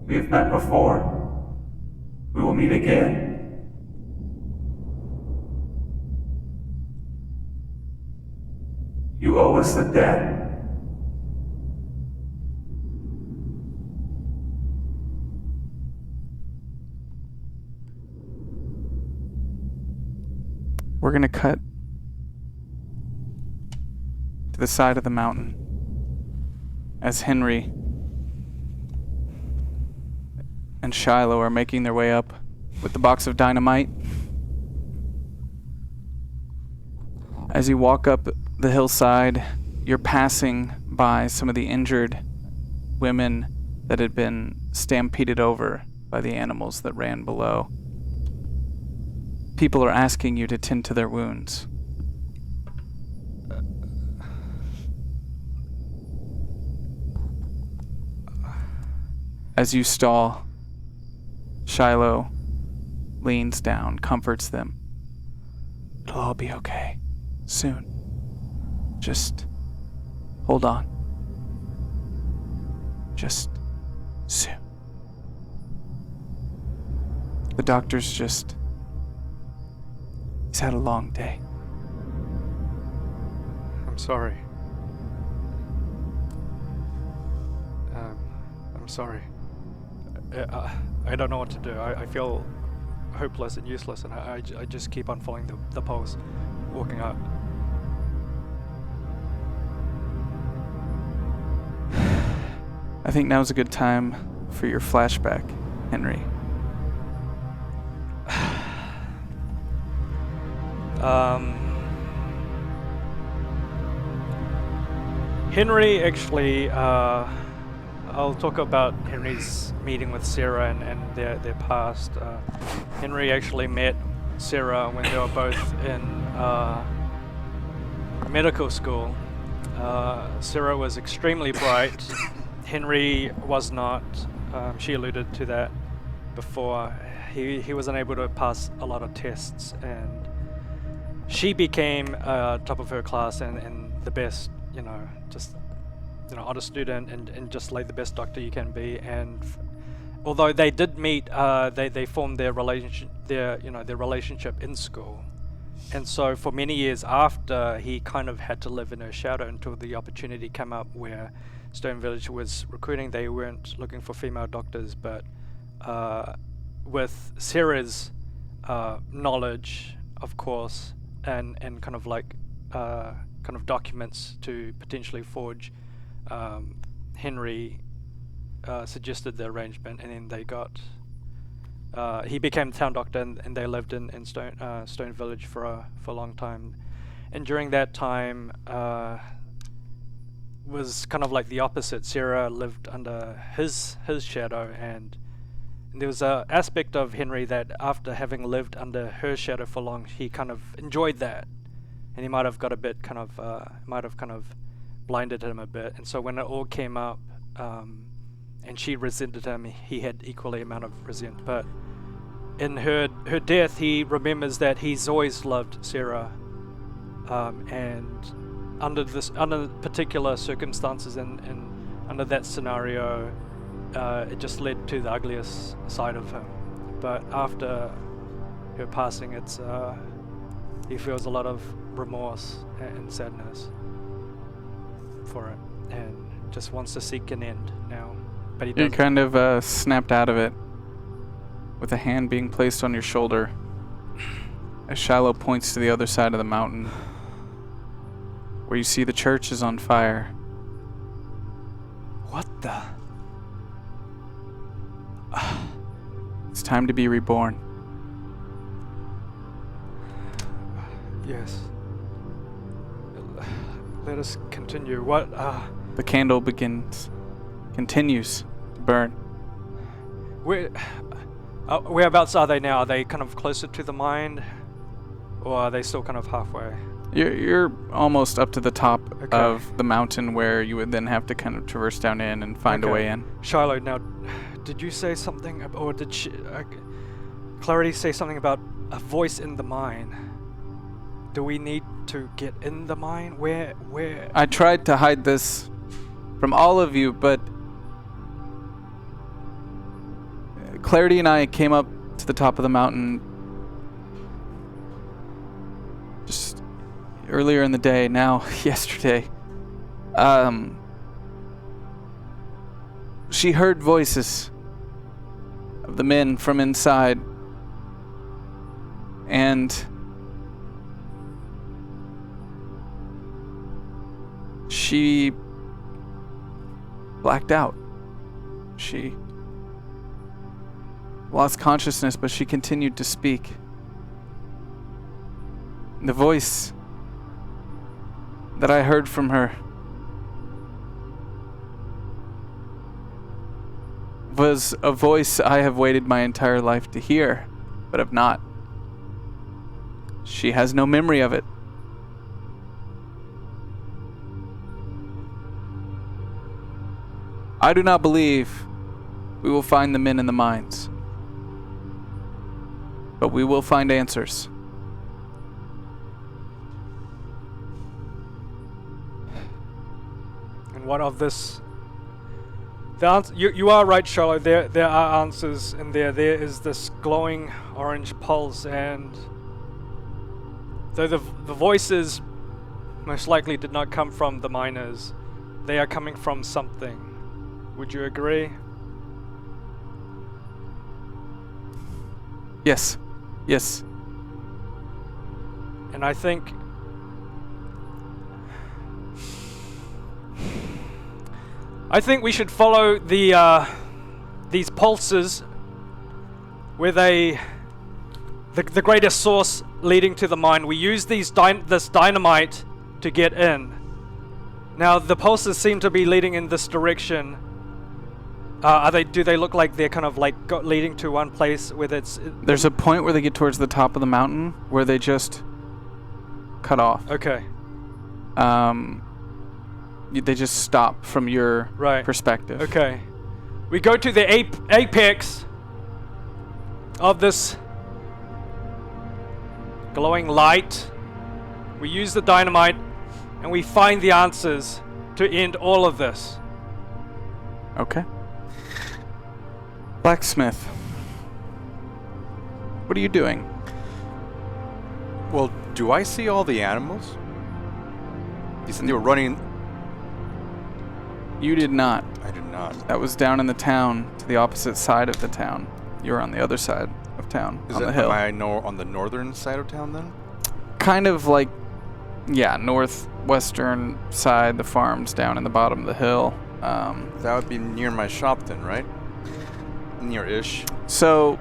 We have met before. We will meet again. You owe us a debt. We're gonna cut to the side of the mountain as Henry and Shiloh are making their way up with the box of dynamite. As you walk up the hillside, you're passing by some of the injured women that had been stampeded over by the animals that ran below. People are asking you to tend to their wounds. As you stall, Shiloh leans down, comforts them. It'll all be okay. Soon. Just hold on. Just soon. The doctor's just... he's had a long day. I'm sorry. I'm sorry. I don't know what to do. I feel hopeless and useless, and I just keep on following the poles, walking out. I think now's a good time for your flashback, Henry. Henry actually, I'll talk about Henry's meeting with Sarah and their past. Henry actually met Sarah when they were both in medical school. Sarah was extremely bright. Henry was not. She alluded to that before. He was unable to pass a lot of tests, and she became top of her class and the best, honor student and just like the best doctor you can be. And although they did meet, they formed their relationship in school. And so for many years after, he kind of had to live in her shadow until the opportunity came up where Stone Village was recruiting. They weren't looking for female doctors, but with Sarah's knowledge, of course, and kind of documents to potentially forge, Henry suggested the arrangement, and then they got. He became town doctor, and they lived in Stone Village for a long time. And during that time, was kind of like the opposite. Sarah lived under his shadow, and there was an aspect of Henry that after having lived under her shadow for long, he kind of enjoyed that, and he might have got a bit kind of blinded him a bit. And so when it all came up, and she resented him, he had equally amount of resentment. But in her death, he remembers that he's always loved Sarah, and under particular circumstances and under that scenario, it just led to the ugliest side of him. But after her passing, he feels a lot of remorse and sadness for it, and just wants to seek an end now. But he doesn't. You kind of snapped out of it with a hand being placed on your shoulder as Shiloh points to the other side of the mountain, where you see the church is on fire. What the? It's time to be reborn. Yes. Let us continue. What, The candle continues to burn. Whereabouts are they now? Are they kind of closer to the mine? Or are they still kind of halfway? You're almost up to the top Okay. of the mountain where you would then have to kind of traverse down in and find a way in. Shiloh, now, did you say something, or did Clarity say something about a voice in the mine? Do we need to get in the mine? Where? I tried to hide this from all of you, but Clarity and I came up to the top of the mountain just earlier in the day, now yesterday. She heard voices of the men from inside, and she blacked out. She lost consciousness, but she continued to speak. The voice that I heard from her was a voice I have waited my entire life to hear, but have not. She has no memory of it. I do not believe we will find the men in the mines, but we will find answers. And what of this? You are right, Shiloh. There are answers in there. There is this glowing orange pulse, and though the voices most likely did not come from the miners, they are coming from something. Would you agree? Yes. Yes. And I think we should follow these pulses where the greatest source leading to the mine. We use this dynamite to get in. Now the pulses seem to be leading in this direction. Do they look like they're kind of like leading to one place where There's a point where they get towards the top of the mountain where they just cut off. Okay. They just stop from your perspective. Okay. We go to the apex of this glowing light. We use the dynamite and we find the answers to end all of this. Okay. Blacksmith, what are you doing? Well, do I see all the animals? You said they were running. You did not. I did not. That was down in the town, to the opposite side of the town. You were on the other side of town, on the hill. Am I on the northern side of town then? Kind of like, yeah, northwestern side. The farm's down in the bottom of the hill. That would be near my shop then, right? Near-ish. So,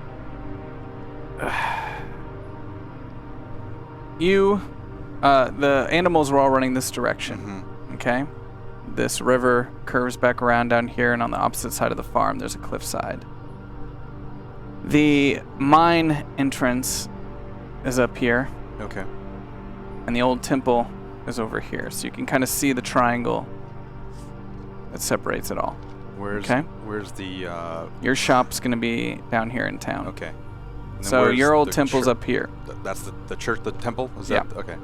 the animals were all running this direction, okay? This river curves back around down here, and on the opposite side of the farm, there's a cliffside. The mine entrance is up here. Okay. And the old temple is over here, so you can kind of see the triangle that separates it all. Where's the your shop's gonna be down here in town. Okay. So your old temple's up here. That's the church, the temple? Yeah. Okay.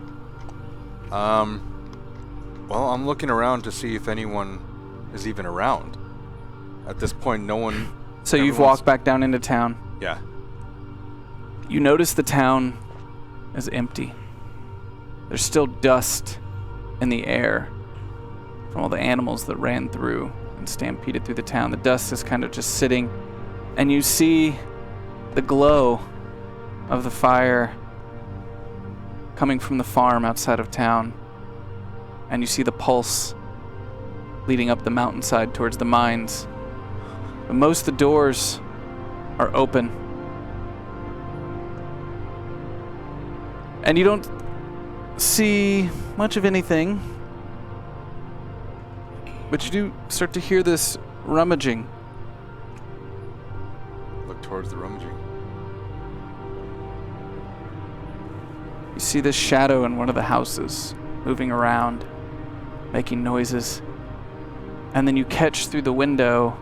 Well, I'm looking around to see if anyone is even around. At this point, no one. So you've walked back down into town. Yeah. You notice the town is empty. There's still dust in the air from all the animals that ran through and stampeded through the town. The dust is kind of just sitting, and you see the glow of the fire coming from the farm outside of town. and you see the pulse leading up the mountainside towards the mines. But most of the doors are open. And you don't see much of anything. But you do start to hear this rummaging. Look towards the rummaging. You see this shadow in one of the houses moving around, making noises. And then you catch through the window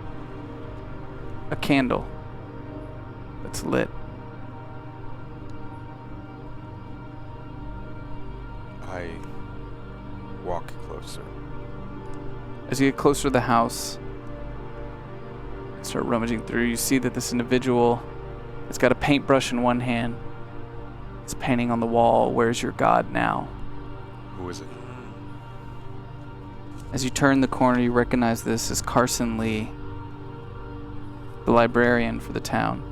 a candle that's lit. I walk closer. As you get closer to the house, start rummaging through, you see that this individual has got a paintbrush in one hand. It's painting on the wall, "Where's your God now?" Who is it? As you turn the corner, you recognize this as Carson Lee, the librarian for the town.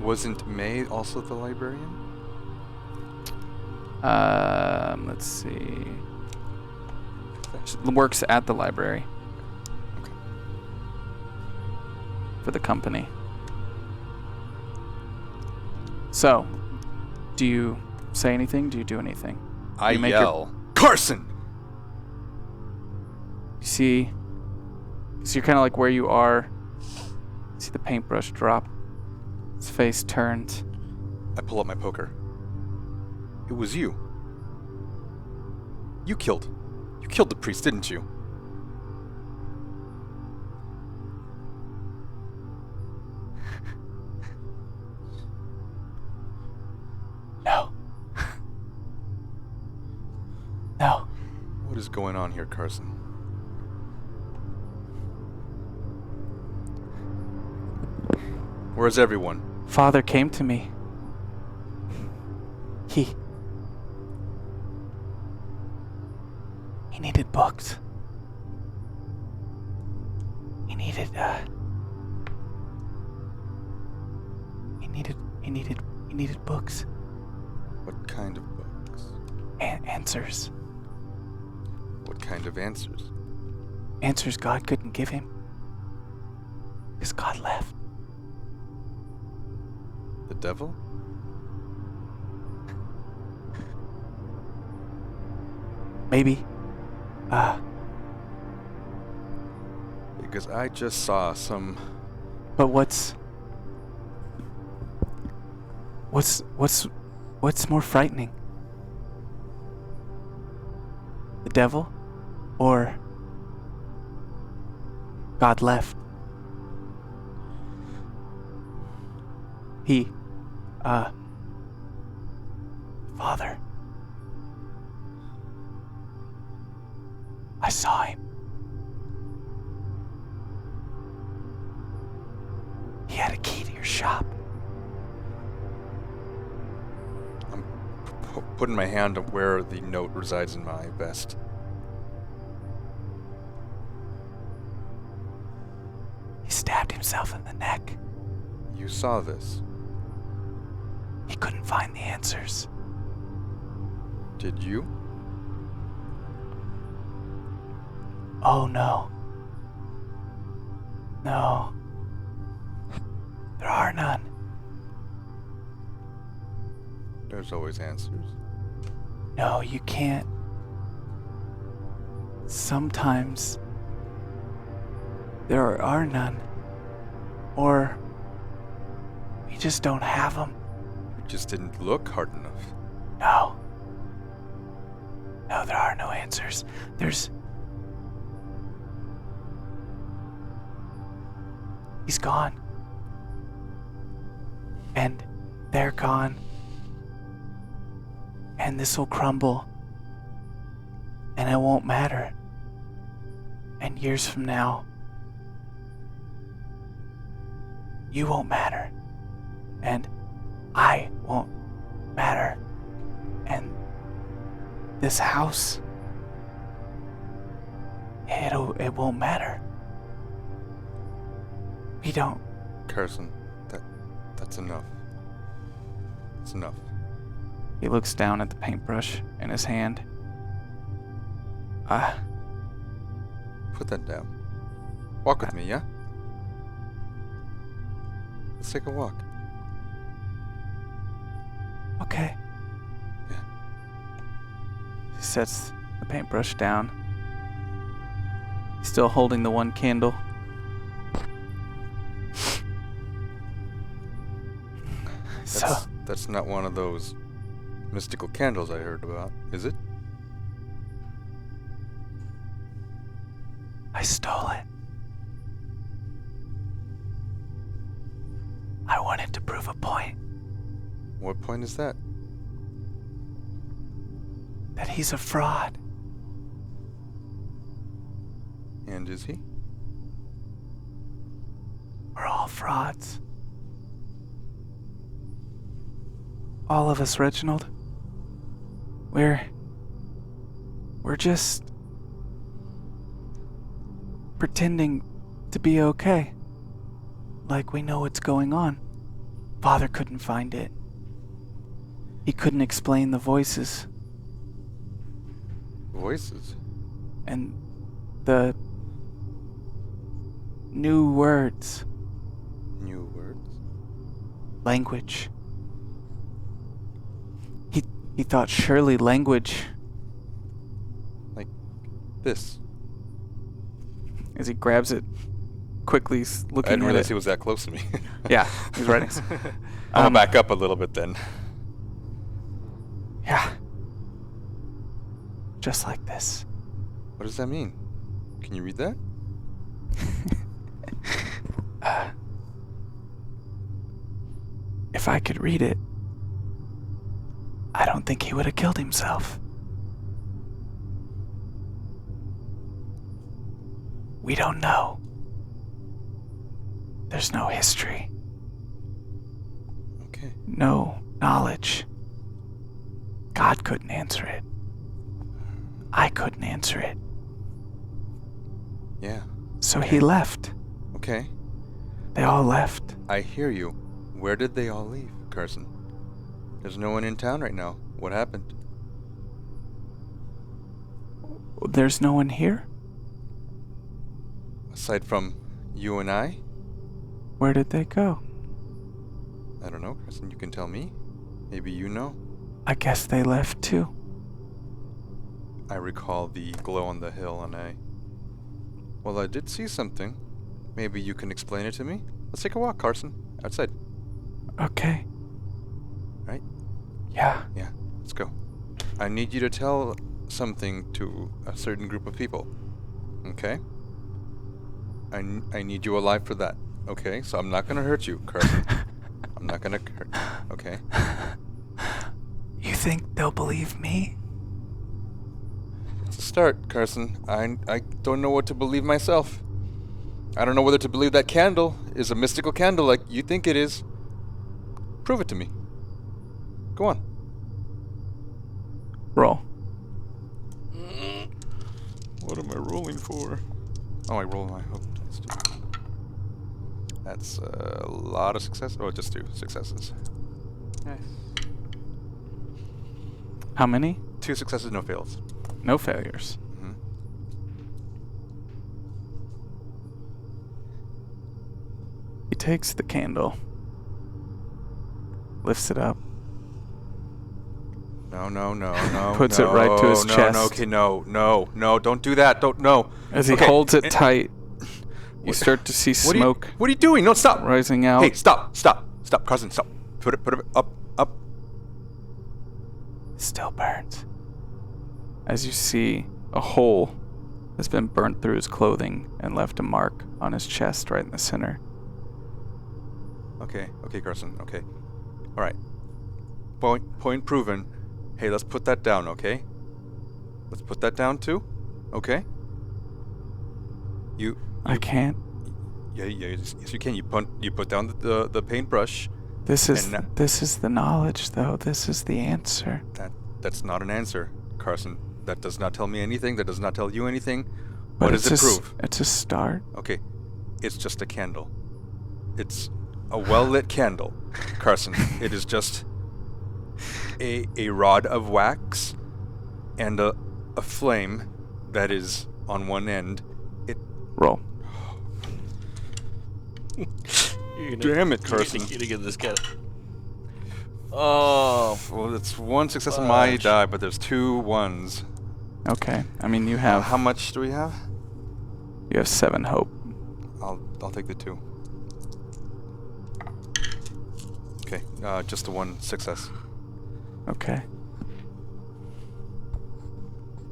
Wasn't May also the librarian? Let's see. She works at the library. Okay. For the company. So, do you say anything? Do you do anything? I You make yell, Carson! You see, so you're kind of like where you are. You see the paintbrush drop. His face turns. I pull up my poker. It was you. You killed the priest, didn't you? No. No. What is going on here, Carson? Where's everyone? Father came to me. He needed books. He needed books. What kind of books? Answers. What kind of answers? Answers God couldn't give him. Because God left. The devil? Maybe. Because I just saw some... But what's more frightening? The devil or God left? Father. I saw him. He had a key to your shop. I'm putting my hand on where the note resides in my vest. He stabbed himself in the neck. You saw this. He couldn't find the answers. Did you? Oh no. No. There are none. There's always answers. No, you can't. Sometimes there are none. Or we just don't have them. You just didn't look hard enough. No. No, there are no answers. He's gone. And they're gone. And this will crumble. And it won't matter. And years from now, you won't matter. And I won't matter. And this house, it won't matter. We don't. Carson, that's enough. It's enough. He looks down at the paintbrush in his hand. Put that down. Walk with me, yeah? Let's take a walk. Okay. Yeah. He sets the paintbrush down. He's still holding the one candle. That's not one of those mystical candles I heard about, is it? I stole it. I wanted to prove a point. What point is that? That he's a fraud. And is he? We're all frauds. All of us, Reginald. We're just pretending to be okay. Like we know what's going on. Father couldn't find it. He couldn't explain the voices Voices? and the new words, New words? language. He thought surely language. Like this. As he grabs it quickly, he's I looking didn't at realize it. he was that close to me. Yeah, he's right next. I'm gonna back up a little bit then. Yeah. Just like this. What does that mean? Can you read that? If I could read it, I don't think he would have killed himself. We don't know. There's no history, Okay. no knowledge. God couldn't answer it. I couldn't answer it. Yeah. So he left. Okay. They all left. I hear you. Where did they all leave, Carson? There's no one in town right now. What happened? There's no one here? Aside from you and I? Where did they go? I don't know, Carson. You can tell me. Maybe you know. I guess they left too. I recall the glow on the hill and well, I did see something. Maybe you can explain it to me? Let's take a walk, Carson. Outside. Okay. Right? Yeah. Yeah, let's go. I need you to tell something to a certain group of people. Okay? I need you alive for that. Okay? So I'm not gonna hurt you, Carson. I'm not gonna hurt you. Okay? You think they'll believe me? It's a start, Carson. I don't know what to believe myself. I don't know whether to believe that candle is a mystical candle like you think it is. Prove it to me. Go on. Roll. What am I rolling for? Oh, I roll my hope dice too. That's a lot of success. Oh, just 2 successes. Nice. How many? 2 successes, no fails. No failures. Mm-hmm. He takes the candle, lifts it up, No. Puts it right to his chest. No, okay, no, don't do that. Don't, no. As he Okay, holds it tight, you start to see What are you- smoke What are you doing? No, stop. rising out. Hey, stop, Carson, stop. Put it up. Still burns. As you see, a hole has been burnt through his clothing and left a mark on his chest right in the center. Okay, Carson, okay. Alright. Point proven. Hey, let's put that down, okay? Let's put that down too, okay? I can't. Yeah, yes you can. You put down the paintbrush. This is And this is the knowledge, though. This is the answer. That's not an answer, Carson. That does not tell me anything. That does not tell you anything. But What does it prove? It's a start. Okay, it's just a candle. It's a well-lit candle, Carson. It is just a rod of wax and a flame that is on one end. Roll. Damn it, Carson. You're gonna get this guy. Oh. Well, it's one success on my die, but there's 2 1s. Okay. I mean, you have How much do we have? you have 7 hope. I'll take the 2. Okay, just the 1 success. Okay.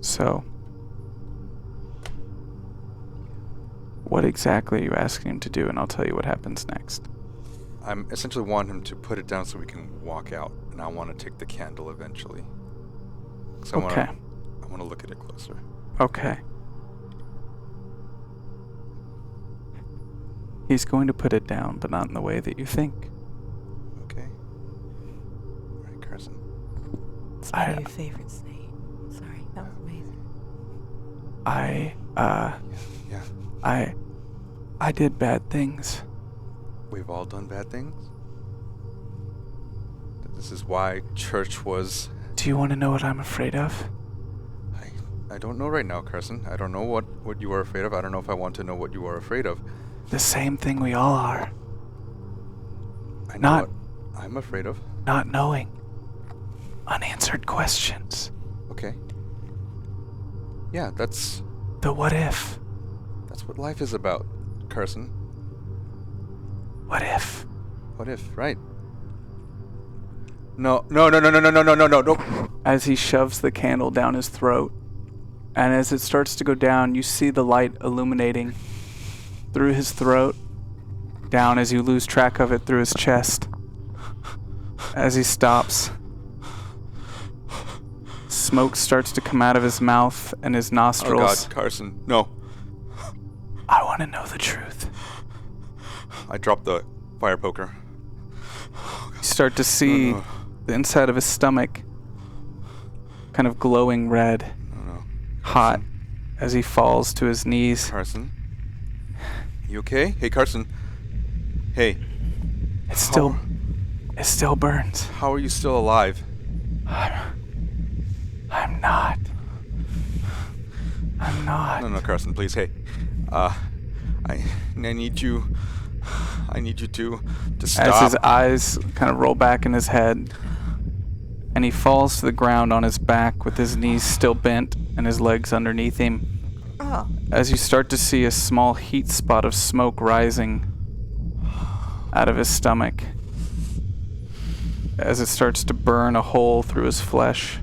So, what exactly are you asking him to do? And I'll tell you what happens next. I'm essentially want him to put it down so we can walk out, and I want to take the candle eventually. So Okay. I want to look at it closer. Okay. He's going to put it down, but not in the way that you think. Okay. All right, Carson. It's one of your favorite snake. Sorry, that was amazing. Yeah. I did bad things. We've all done bad things. This is why church was... Do you want to know what I'm afraid of? I don't know right now, Carson. I don't know what you are afraid of. I don't know if I want to know what you are afraid of. The same thing we all are. I know Not- what I'm afraid of. Not knowing. Unanswered questions. Okay. Yeah, that's The what if. what life is about, Carson. What if? What if, right? No. As he shoves the candle down his throat, and as it starts to go down, you see the light illuminating through his throat, down as you lose track of it through his chest. As he stops, smoke starts to come out of his mouth and his Oh nostrils. God, Carson, no. I want to know the truth. I dropped the fire poker. You start to see No. the inside of his stomach kind of glowing red, No. hot, as he falls to his knees. Carson? You okay? Hey, Carson. Hey, It still burns. how are you still alive? I'm not. No, Carson, please. Hey, I need you to stop. As his eyes kind of roll back in his head, and he falls to the ground on his back with his knees still bent and his legs underneath him. Oh, As you start to see a small heat spot of smoke rising out of his stomach, as it starts to burn a hole through his flesh,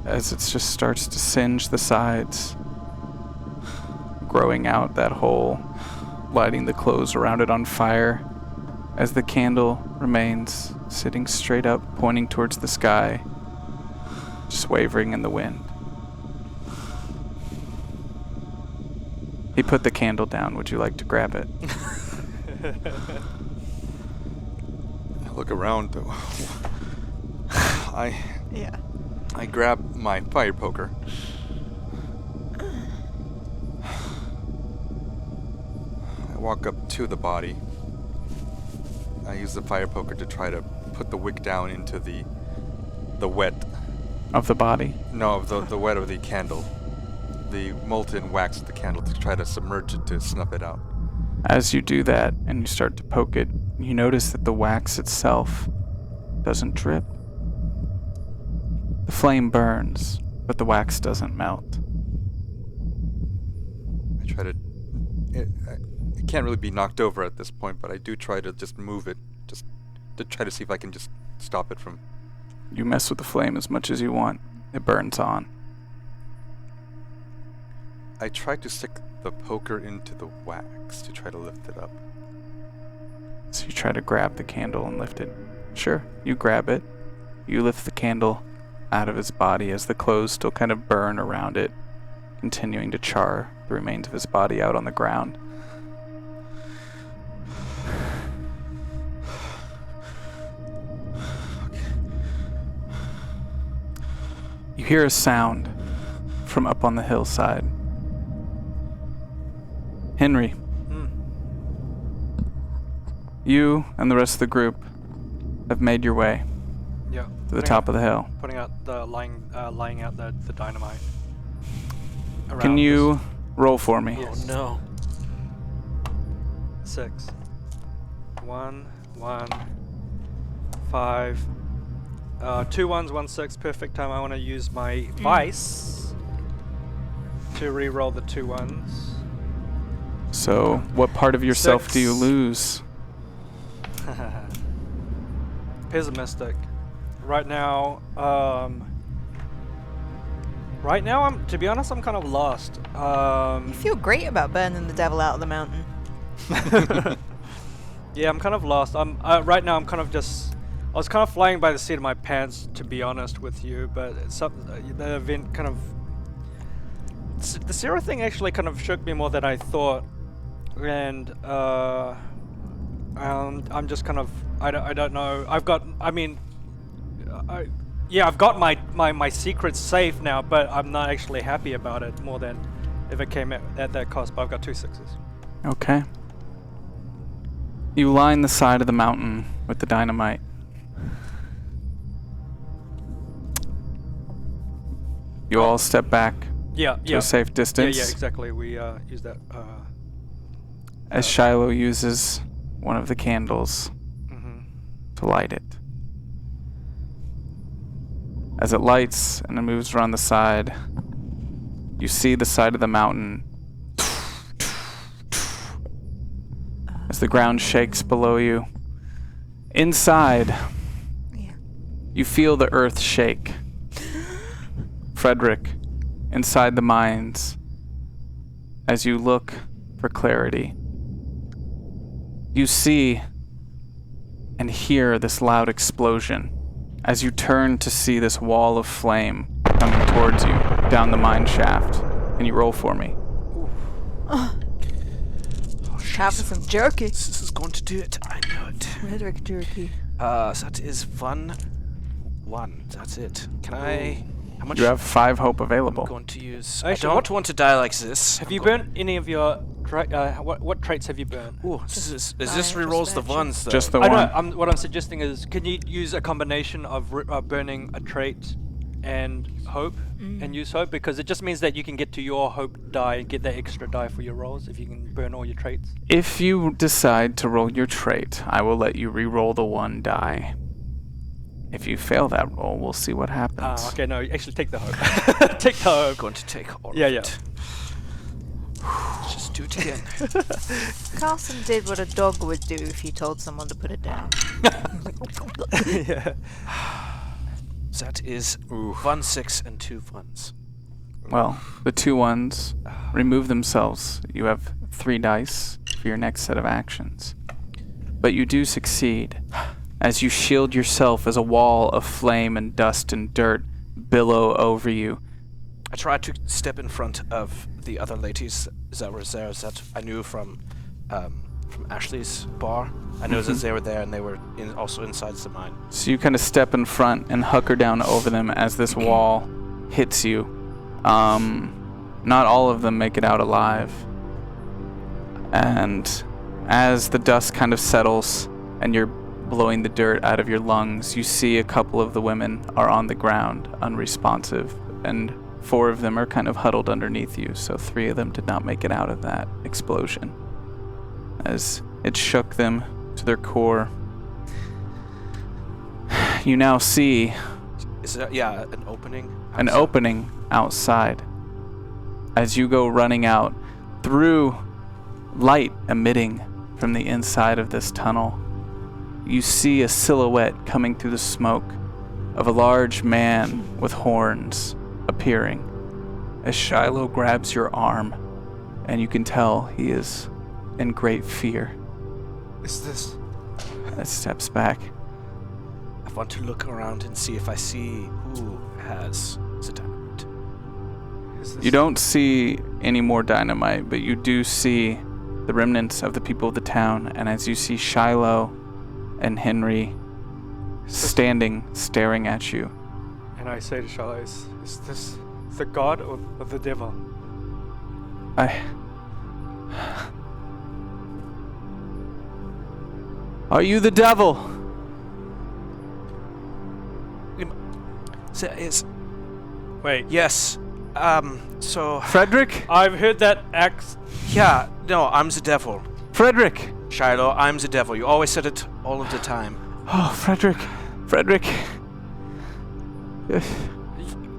as it just starts to singe the sides, growing out that hole, lighting the clothes around it on fire, as the candle remains sitting straight up, pointing towards the sky, just wavering in the wind. He put the candle down. Would you like to grab it? I look around. yeah. I grab my fire poker. I walk up to the body. I use the fire poker to try to put the wick down into the wet. Of the body? No, the wet of the candle. The molten wax of the candle to try to submerge it to snuff it out. As you do that and you start to poke it, you notice that the wax itself doesn't drip. The flame burns, but the wax doesn't melt. I try to... It can't really be knocked over at this point, but I do try to just move it, just to try to see if I can just stop it from... You mess with the flame as much as you want. It burns on. I try to stick the poker into the wax to try to lift it up. So you try to grab the candle and lift it. Sure, you grab it. You lift the candle out of his body as the clothes still kind of burn around it, continuing to char the remains of his body out on the ground. You hear a sound from up on the hillside. Henry, you and the rest of the group have made your way Yeah. to the top of the hill. Putting out the laying out the dynamite. Can around you roll for me? Yes. No. this 6. 1, 1, 5. 2 1s, 1 6. Perfect time. I want to use my vice to re-roll the 2 1s. So, what part of yourself do you 6. lose? Pessimistic. Right now, I'm, to be honest, I'm kind of lost. You feel great about burning the devil out of the mountain. Yeah, I'm kind of lost. Right now I'm kind of just, I was kind of flying by the seat of my pants, to be honest with you, but the event kind of, the Sarah thing actually kind of shook me more than I thought, and I'm just kind of, I don't know. I've got my secrets safe now, but I'm not actually happy about it more than if it came at that cost. But I've got 2 6s. Okay. You line the side of the mountain with the dynamite. You all step back to a safe distance. Yeah, exactly. We use that. As Shiloh uses one of the candles to light it. As it lights and it moves around the side, you see the side of the mountain as the ground shakes below you. Inside, you feel the earth shake. Frederick, inside the mines, as you look for clarity, you see and hear this loud explosion as you turn to see this wall of flame coming towards you down the mine shaft. Can you roll for me? Have some jerky. This is going to do it. I know it. Frederick jerky. That is 1. That's it. Can I? How much? You have 5 hope I'm available. going to use. Actually, I don't want to die like this. Have you burnt any of your what traits have you burnt? Ooh, is this Fire rerolls the introspection. ones though? Just the I one. know. What I'm suggesting is, can you use a combination of burning a trait and hope, and use hope, because it just means that you can get to your hope die and get that extra die for your rolls if you can burn all your traits. If you decide to roll your trait, I will let you re-roll the 1 die. If you fail that roll, we'll see what happens. Okay, no, actually take the hope. Take the hope. I'm going to take all Yeah, of yeah. it. Let's just do it again. Carson did what a dog would do if you told someone to put it down. Yeah. That is 1 6 and 2 1s. Well, the 2 1s remove themselves. You have 3 dice for your next set of actions. But you do succeed, as you shield yourself as a wall of flame and dust and dirt billow over you. I tried to step in front of the other ladies that were there that I knew from Ashley's bar. I know that they were there and they were also inside the mine. So you kind of step in front and hucker down over them as this wall hits you. Not all of them make it out alive. And as the dust kind of settles and you're blowing the dirt out of your lungs, you see a couple of the women are on the ground, unresponsive, and 4 of them are kind of huddled underneath you, so 3 of them did not make it out of that explosion, as it shook them to their core. You now see Is that an opening? an outside? opening outside. As you go running out through light emitting from the inside of this tunnel, you see a silhouette coming through the smoke of a large man with horns appearing. As Shiloh grabs your arm, and you can tell he is in great fear. Is this? As steps back. I want to look around and see if I see who has the dynamite. Is this? You don't see any more dynamite, but you do see the remnants of the people of the town, and as you see Shiloh and Henry standing, staring at you. And I say to Shiloh, is this the god or the devil? Are you the devil? There is. Wait. Yes. So. Frederick? I've heard that axe. Yeah, no, I'm the devil. Frederick! Shiloh, I'm the devil. You always said it all of the time. Oh, Frederick. Frederick.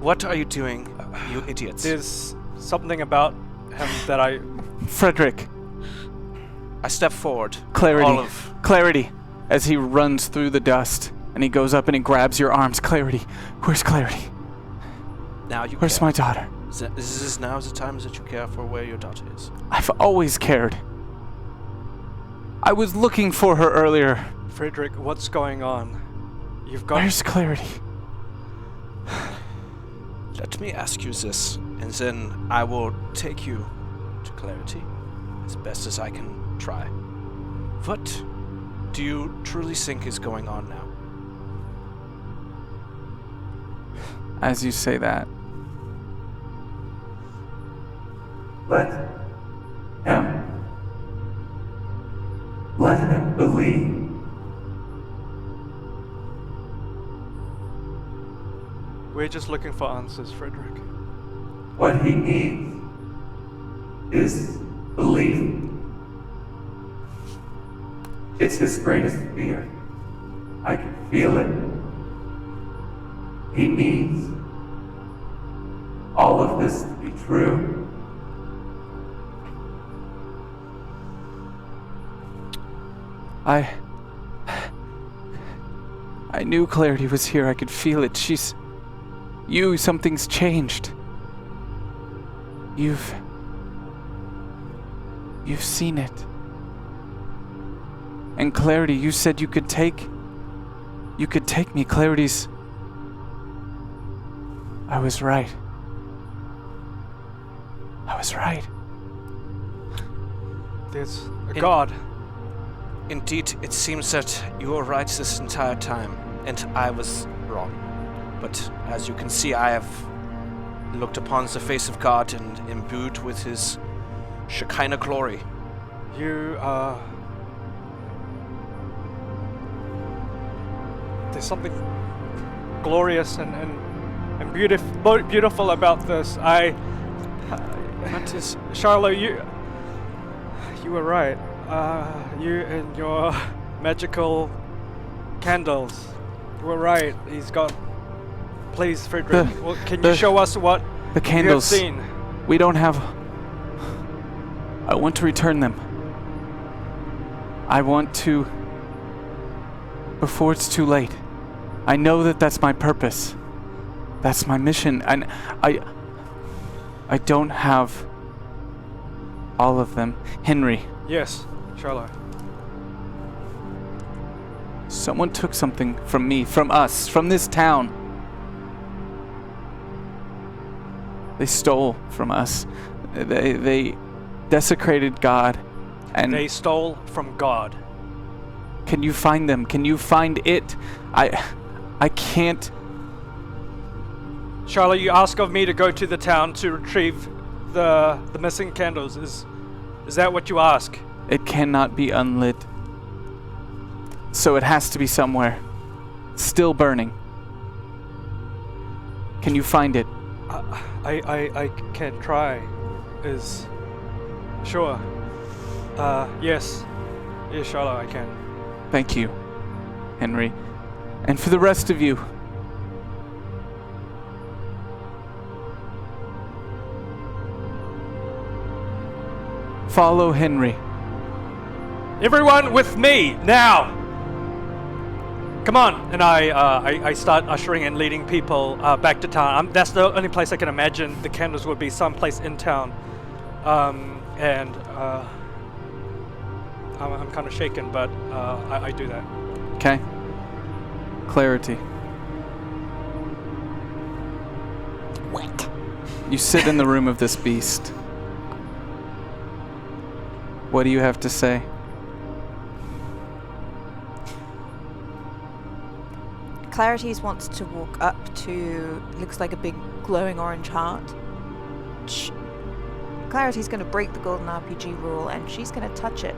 What are you doing, you idiots? There's something about him that I. Frederick. I step forward. Clarity. Olive. Clarity. As he runs through the dust and he goes up and he grabs your arms. Clarity. Where's Clarity? Now you Where's care. my daughter? Is this now the time that you care for where your daughter is? I've always cared. I was looking for her earlier. Frederick, what's going on? You've got. Where's Clarity? Let me ask you this, and then I will take you to Clarity as best as I can try. What do you truly think is going on now? As you say that, Let him believe. We're just looking for answers, Frederick. What he needs is belief. It's his greatest fear. I can feel it. He needs all of this to be true. I knew Clarity was here. I could feel it. Something's changed. You've seen it. And Clarity, you said you could take me. Clarity's... I was right. There's a god. Indeed, it seems that you were right this entire time, and I was wrong. But as you can see, I have looked upon the face of God and imbued with his Shekinah glory. You there's something glorious and beautiful about this. What is... Charlotte, you were right. You and your magical candles. You were right. He's got... Please, Frederick, can you show us what the candles. you have seen? We don't have... I want to return them. I want to... Before it's too late. I know that that's my purpose. That's my mission. And I don't have all of them. Henry. Yes, Charlotte. Someone took something from me, from us, from this town. They stole from us. They desecrated God. And They stole from God. can you find them? Can you find it? I can't. Charlotte, you ask of me to go to the town to retrieve the missing candles. Is that what you ask? It cannot be unlit. So it has to be somewhere. Still burning. Can you find it? I can try. Sure. Yes. Yes, Charlotte, I can. Thank you, Henry. And for the rest of you, follow Henry. Everyone with me, now! Come on! And I start ushering and leading people back to town. That's the only place I can imagine the candles would be, someplace in town. I'm kind of shaken, but I do that. Okay? Clarity. What? You sit in the room of this beast. What do you have to say? Clarities wants to walk up to, looks like a big glowing orange heart. Clarity's going to break the golden RPG rule and she's going to touch it.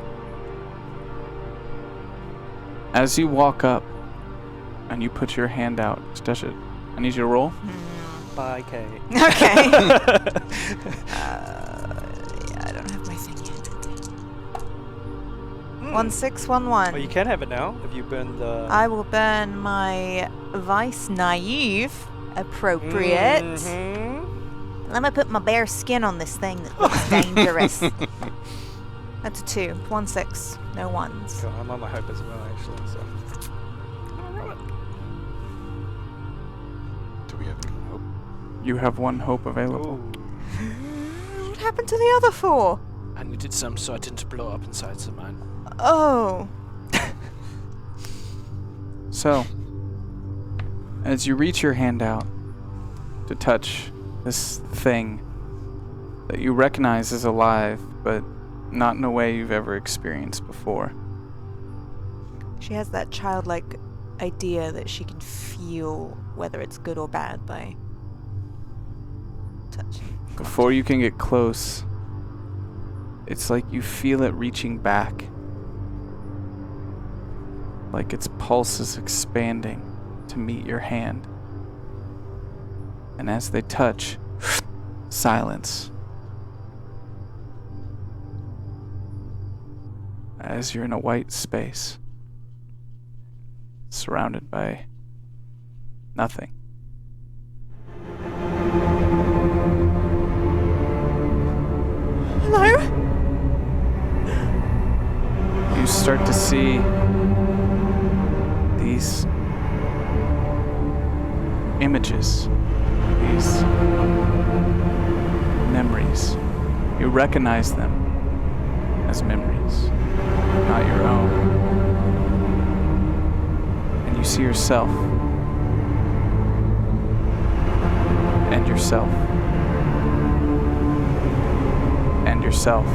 As you walk up and you put your hand out to touch it, I need you to roll. Bye, Kate. Okay. Yeah, I don't have my thing yet. 1611. Well, you can have it now if you burn the. I will burn my vice naive. Appropriate. Let me put my bare skin on this thing that looks dangerous. That's a 2. 1 6. No ones. Cool, I'm on my hope as well, actually. So. Do we have any hope? You have 1 hope available. What happened to the other 4? I needed some so I didn't blow up inside the mine. Oh. So, as you reach your hand out to touch this thing that you recognize is alive, but not in a way you've ever experienced before. She has that childlike idea that she can feel whether it's good or bad by touching. Before you can get close, it's like you feel it reaching back. Like its pulse is expanding to meet your hand. And as they touch, silence. As you're in a white space, surrounded by nothing. Hello? You start to see these images, these memories. You recognize them as memories, not your own. And you see yourself and yourself and yourself.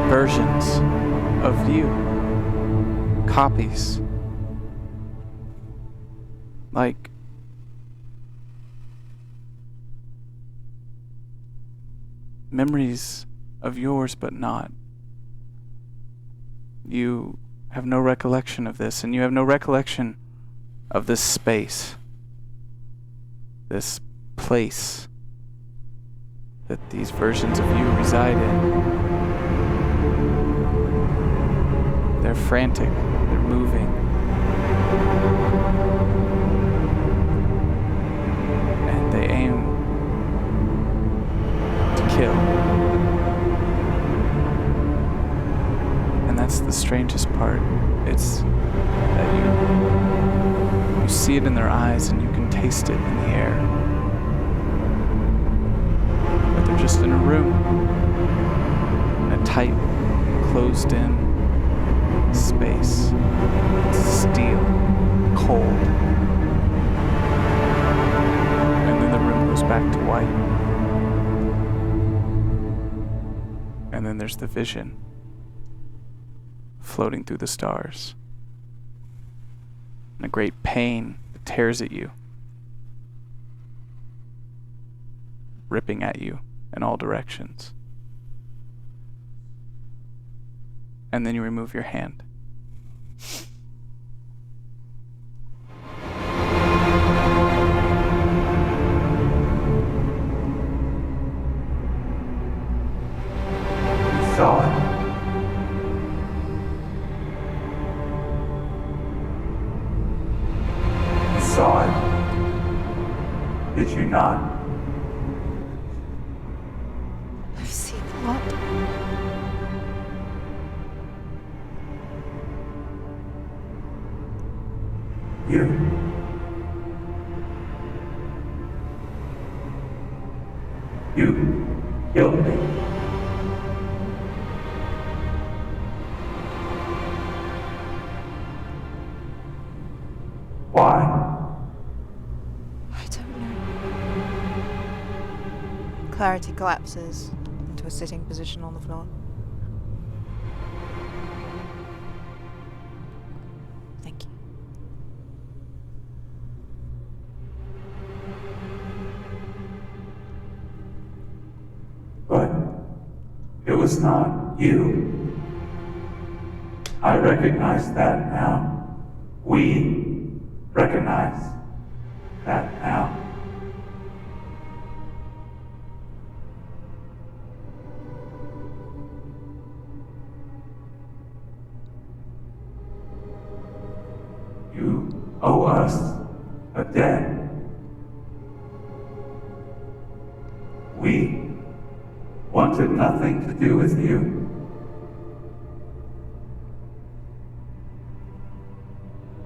Versions of you, copies, like memories of yours, but not. You have no recollection of this, and you have no recollection of this space, this place that these versions of you reside in. They're frantic, they're moving. And they aim to kill. And that's the strangest part. It's that you see it in their eyes and you can taste it in the air. But they're just in a room, in a tight, closed-in space. Steel, cold. And then the room goes back to white. And then there's the vision floating through the stars. And a great pain that tears at you, ripping at you in all directions. And then you remove your hand. You saw it. You saw it. Did you not? I've seen a lot. You. You killed me. Why? I don't know. Clarity collapses into a sitting position on the floor. Thank you. But it was not you. I recognize that now. We recognize that now. You owe us a debt. We wanted nothing to do with you.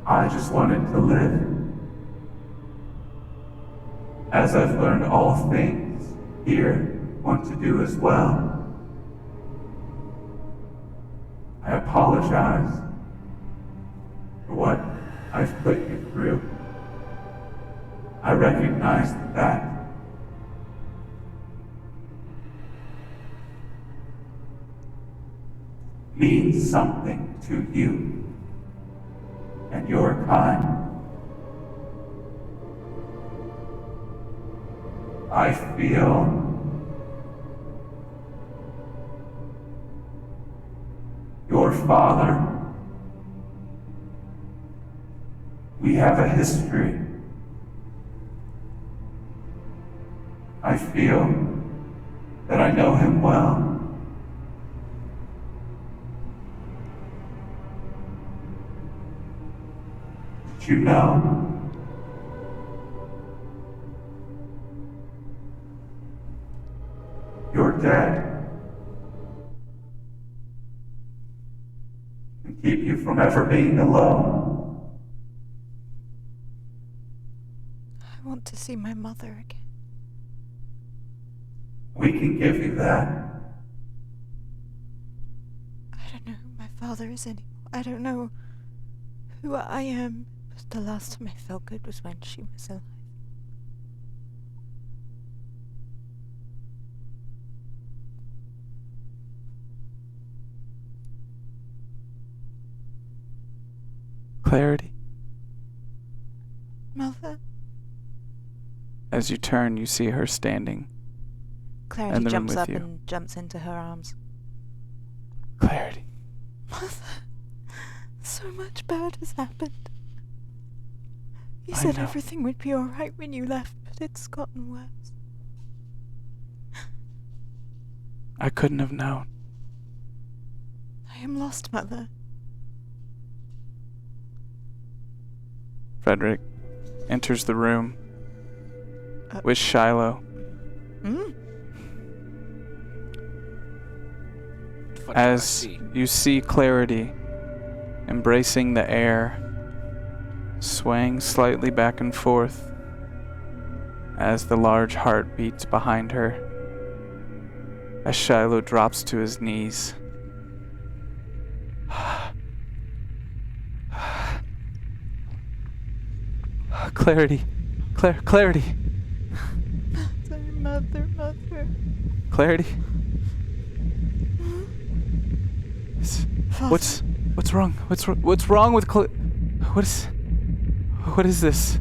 I just wanted to live. As I've learned all things here want to do as well. I apologize for what I've put you through. I recognize that. Means something to you and your kind. I feel your father. We have a history. I feel that I know him well. Did you know? You're dead. And keep you from ever being alone. I want to see my mother again. We can give you that. I don't know who my father is anymore. I don't know who I am. But the last time I felt good was when she was alive. Clarity. Mother? As you turn, you see her standing. Clarity in the room jumps with up you. and jumps into her arms. Clarity. Mother, so much bad has happened. You I said know. everything would be alright when you left, but it's gotten worse. I couldn't have known. I am lost, Mother. Frederick enters the room with Shiloh. Hmm? What do I As see? you see Clarity embracing the air, swaying slightly back and forth as the large heart beats behind her, as Shiloh drops to his knees. Clarity. Clarity. Mother. Clarity. Father. What's wrong? What's wrong with what is this?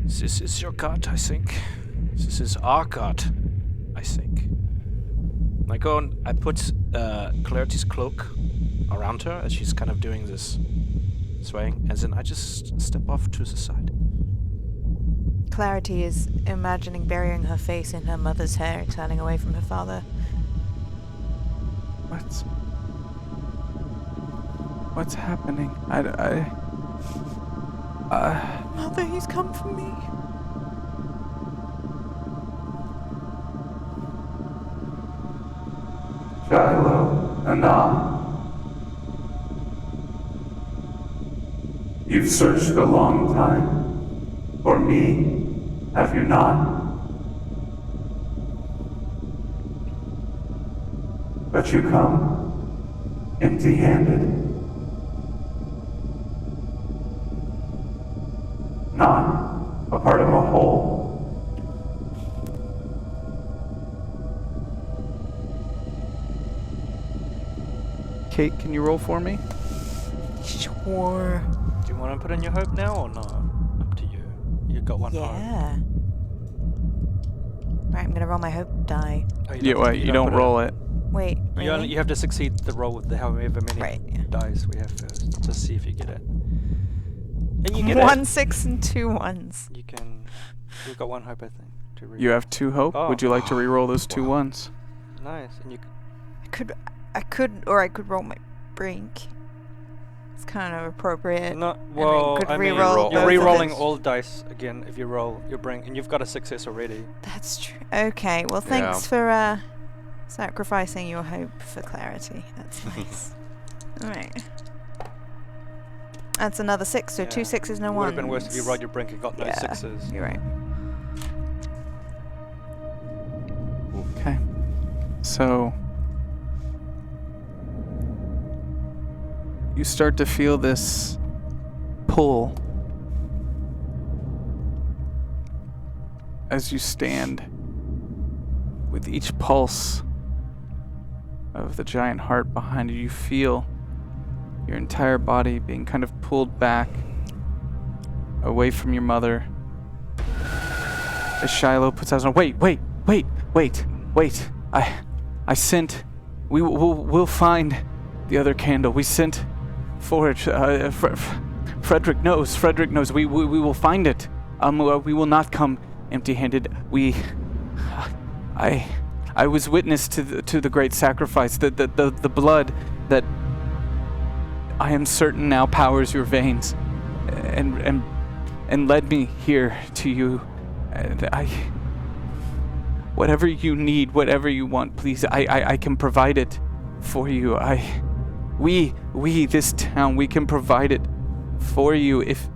This is your god, I think. This is our god, I think. I go and I put Clarity's cloak around her as she's kind of doing this swaying, and then I just step off to the side. Clarity is imagining burying her face in her mother's hair, turning away from her father. What's happening? Mother, he's come for me. Shiloh, Anna. You've searched a long time for me, have you not? But you come empty-handed. Not a part of a whole. Kate, can you roll for me? Sure. Do you want to put in your hope now or not? Up to you. You got one hope. Yeah. Right, I'm gonna roll my hope die. Oh, You put don't it roll in. it. Wait, really? You have to succeed the roll with the however many Right, yeah. dice we have first to see if you get it. And you get 1 it. 6 and 2 1s. You can. You've got 1 hope, I think. To You have 2 hope. Oh. Would you like to re-roll those 2 ones? Nice. And you. I could roll my brink. It's kind of appropriate. Not then well. could I mean, re-roll you're both of re-rolling those. all dice again if you roll your brink, and you've got a success already. That's true. Okay, well, thanks for sacrificing your hope for clarity. That's nice. Alright. That's another 6, so 2 6s, no 1s. Would have been worse if you rolled your brink and got no Yeah, 6s. You're right. Okay. So you start to feel this pull as you stand with each pulse of the giant heart behind you. You feel your entire body being kind of pulled back away from your mother. As Shiloh puts out, wait. I sent. We'll find the other candle. We sent for it. Frederick knows. We will find it. We will not come empty-handed. I was witness to the great sacrifice. The blood that I am certain now powers your veins, and led me here to you. Whatever you need, whatever you want, please, I can provide it for you. We, this town, we can provide it for you if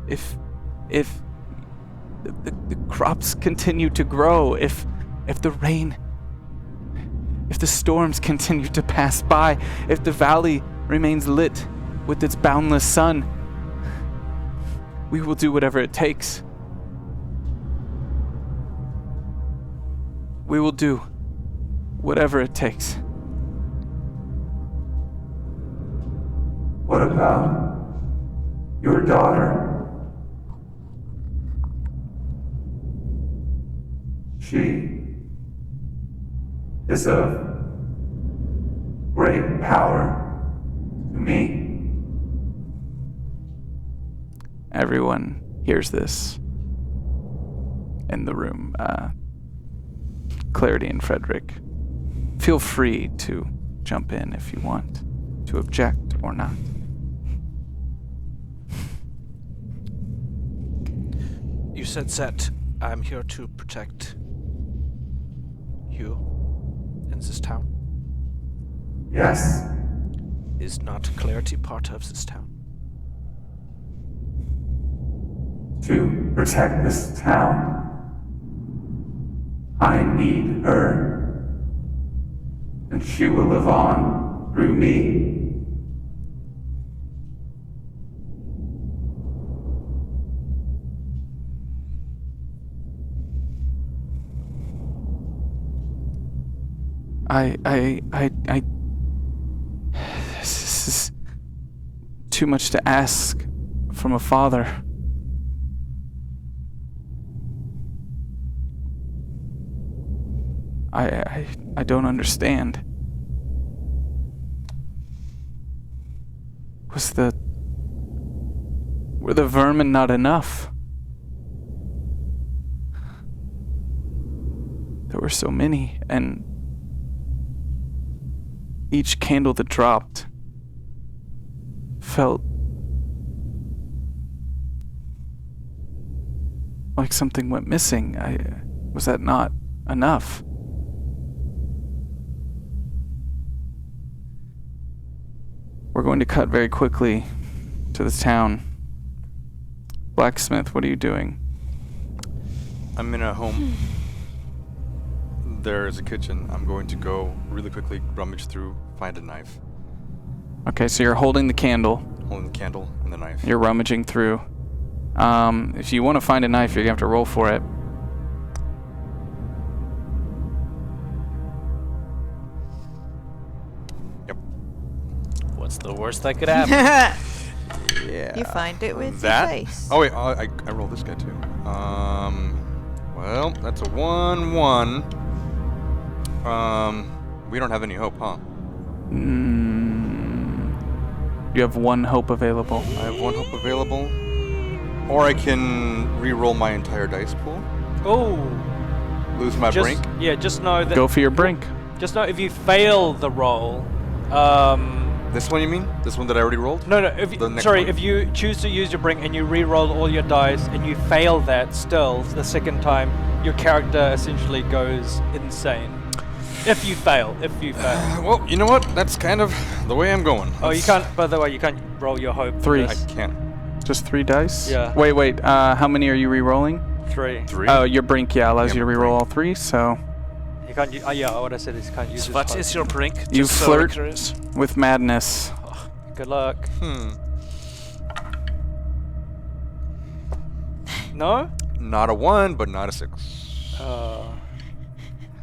the crops continue to grow, if the rain, if the storms continue to pass by, if the valley remains lit with its boundless sun, we will do whatever it takes. We will do whatever it takes. What about your daughter? She is of great power to me. Everyone hears this in the room. Clarity and Frederick, feel free to jump in if you want, to object or not. You said that I'm here to protect you in this town. Yes, Is not Clarity part of this town? to protect this town, I need her, and she will live on through me. This is too much to ask from a father. I don't understand. Were the vermin not enough? There were so many, and each candle that dropped felt like something went missing. Was that not enough? We're going to cut very quickly to the town. Blacksmith, what are you doing? I'm in a home. There is a kitchen. I'm going to go really quickly, rummage through, find a knife. Okay, so you're holding the candle. Holding the candle and the knife. You're rummaging through. If you want to find a knife, you're going to have to roll for it. Yep. What's the worst that could happen? Yeah. You find it with that? your face. Oh wait, I rolled this guy too. Well, that's a 1-1. We don't have any hope, huh? You have one hope available. I have one hope available. Or I can re-roll my entire dice pool. Oh. Lose my brink. Yeah, just know that. Go for your brink. Just know if you fail the roll, This one you mean? This one that I already rolled? No, if The next sorry, one. if you choose to use your brink and you re-roll all your dice and you fail that still the second time, your character essentially goes insane. If you fail. Well, you know what? That's kind of the way I'm going. Oh, you can't. By the way, you can't roll your hope. for 3. I this. can't. Just 3 dice? Yeah. Wait. How many are you re-rolling? 3. 3? Oh, your brink, allows Yeah, you to my re-roll brink. all 3, so You can't. Yeah, what I said is you can't use. So his what hope. is your brink? You Just so flirt. we're curious. with madness. Good luck. No. Not a 1, but not a 6.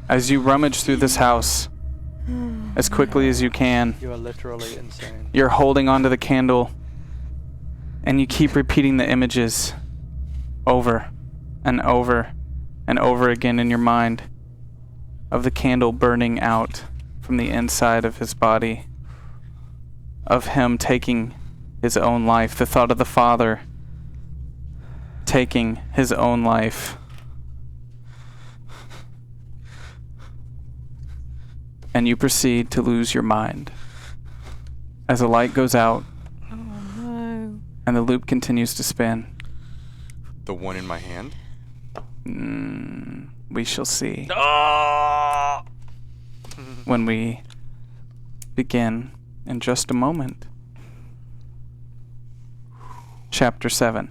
As you rummage through this house as quickly as you can, You are literally insane. you're holding onto the candle and you keep repeating the images over and over and over again in your mind of the candle burning out from the inside of his body, of him taking his own life, the thought of the father taking his own life. And you proceed to lose your mind as the light goes out and the loop continues to spin. The one in my hand? We shall see Ah! when we begin in just a moment. Chapter 7.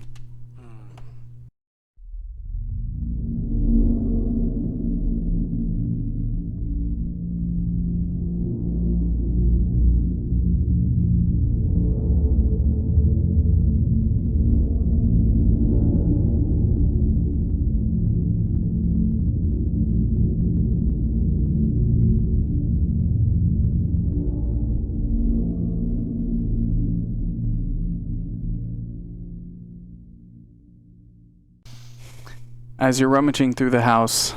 As you're rummaging through the house,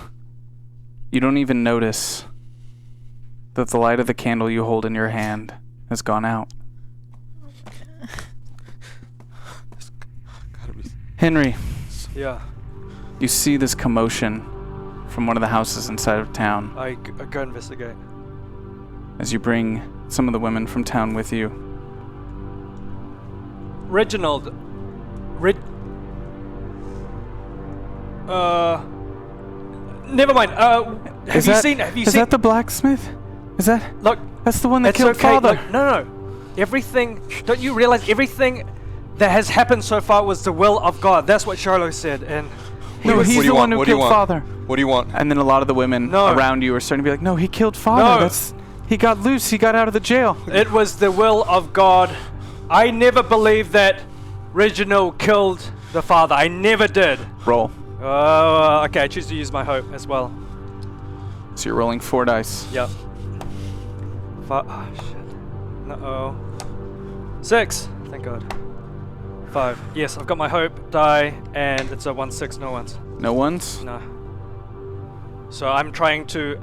you don't even notice that the light of the candle you hold in your hand has gone out. Henry, Yeah. you see this commotion from one of the houses inside of town I go investigate. as you bring some of the women from town with you. Reginald. Never mind. Have you seen? Is that the blacksmith? Is that? Look, That's the one that it's killed okay. father. Look, no. Everything. Don't you realize everything that has happened so far was the will of God? That's what Shiloh said, and No, What do he's you the one want? who What do you killed want? father. What do you want? And then a lot of the women No. around you are starting to be like, no, he killed father. No. He got loose. He got out of the jail. it was the will of God. I never believed that Reginald killed the father. I never did. Roll. Okay, I choose to use my hope as well. So you're rolling 4 dice. Yep. Oh shit. No. 6. Thank God. 5. Yes, I've got my hope die, and it's a 1-6. No ones. No ones? No. So I'm trying to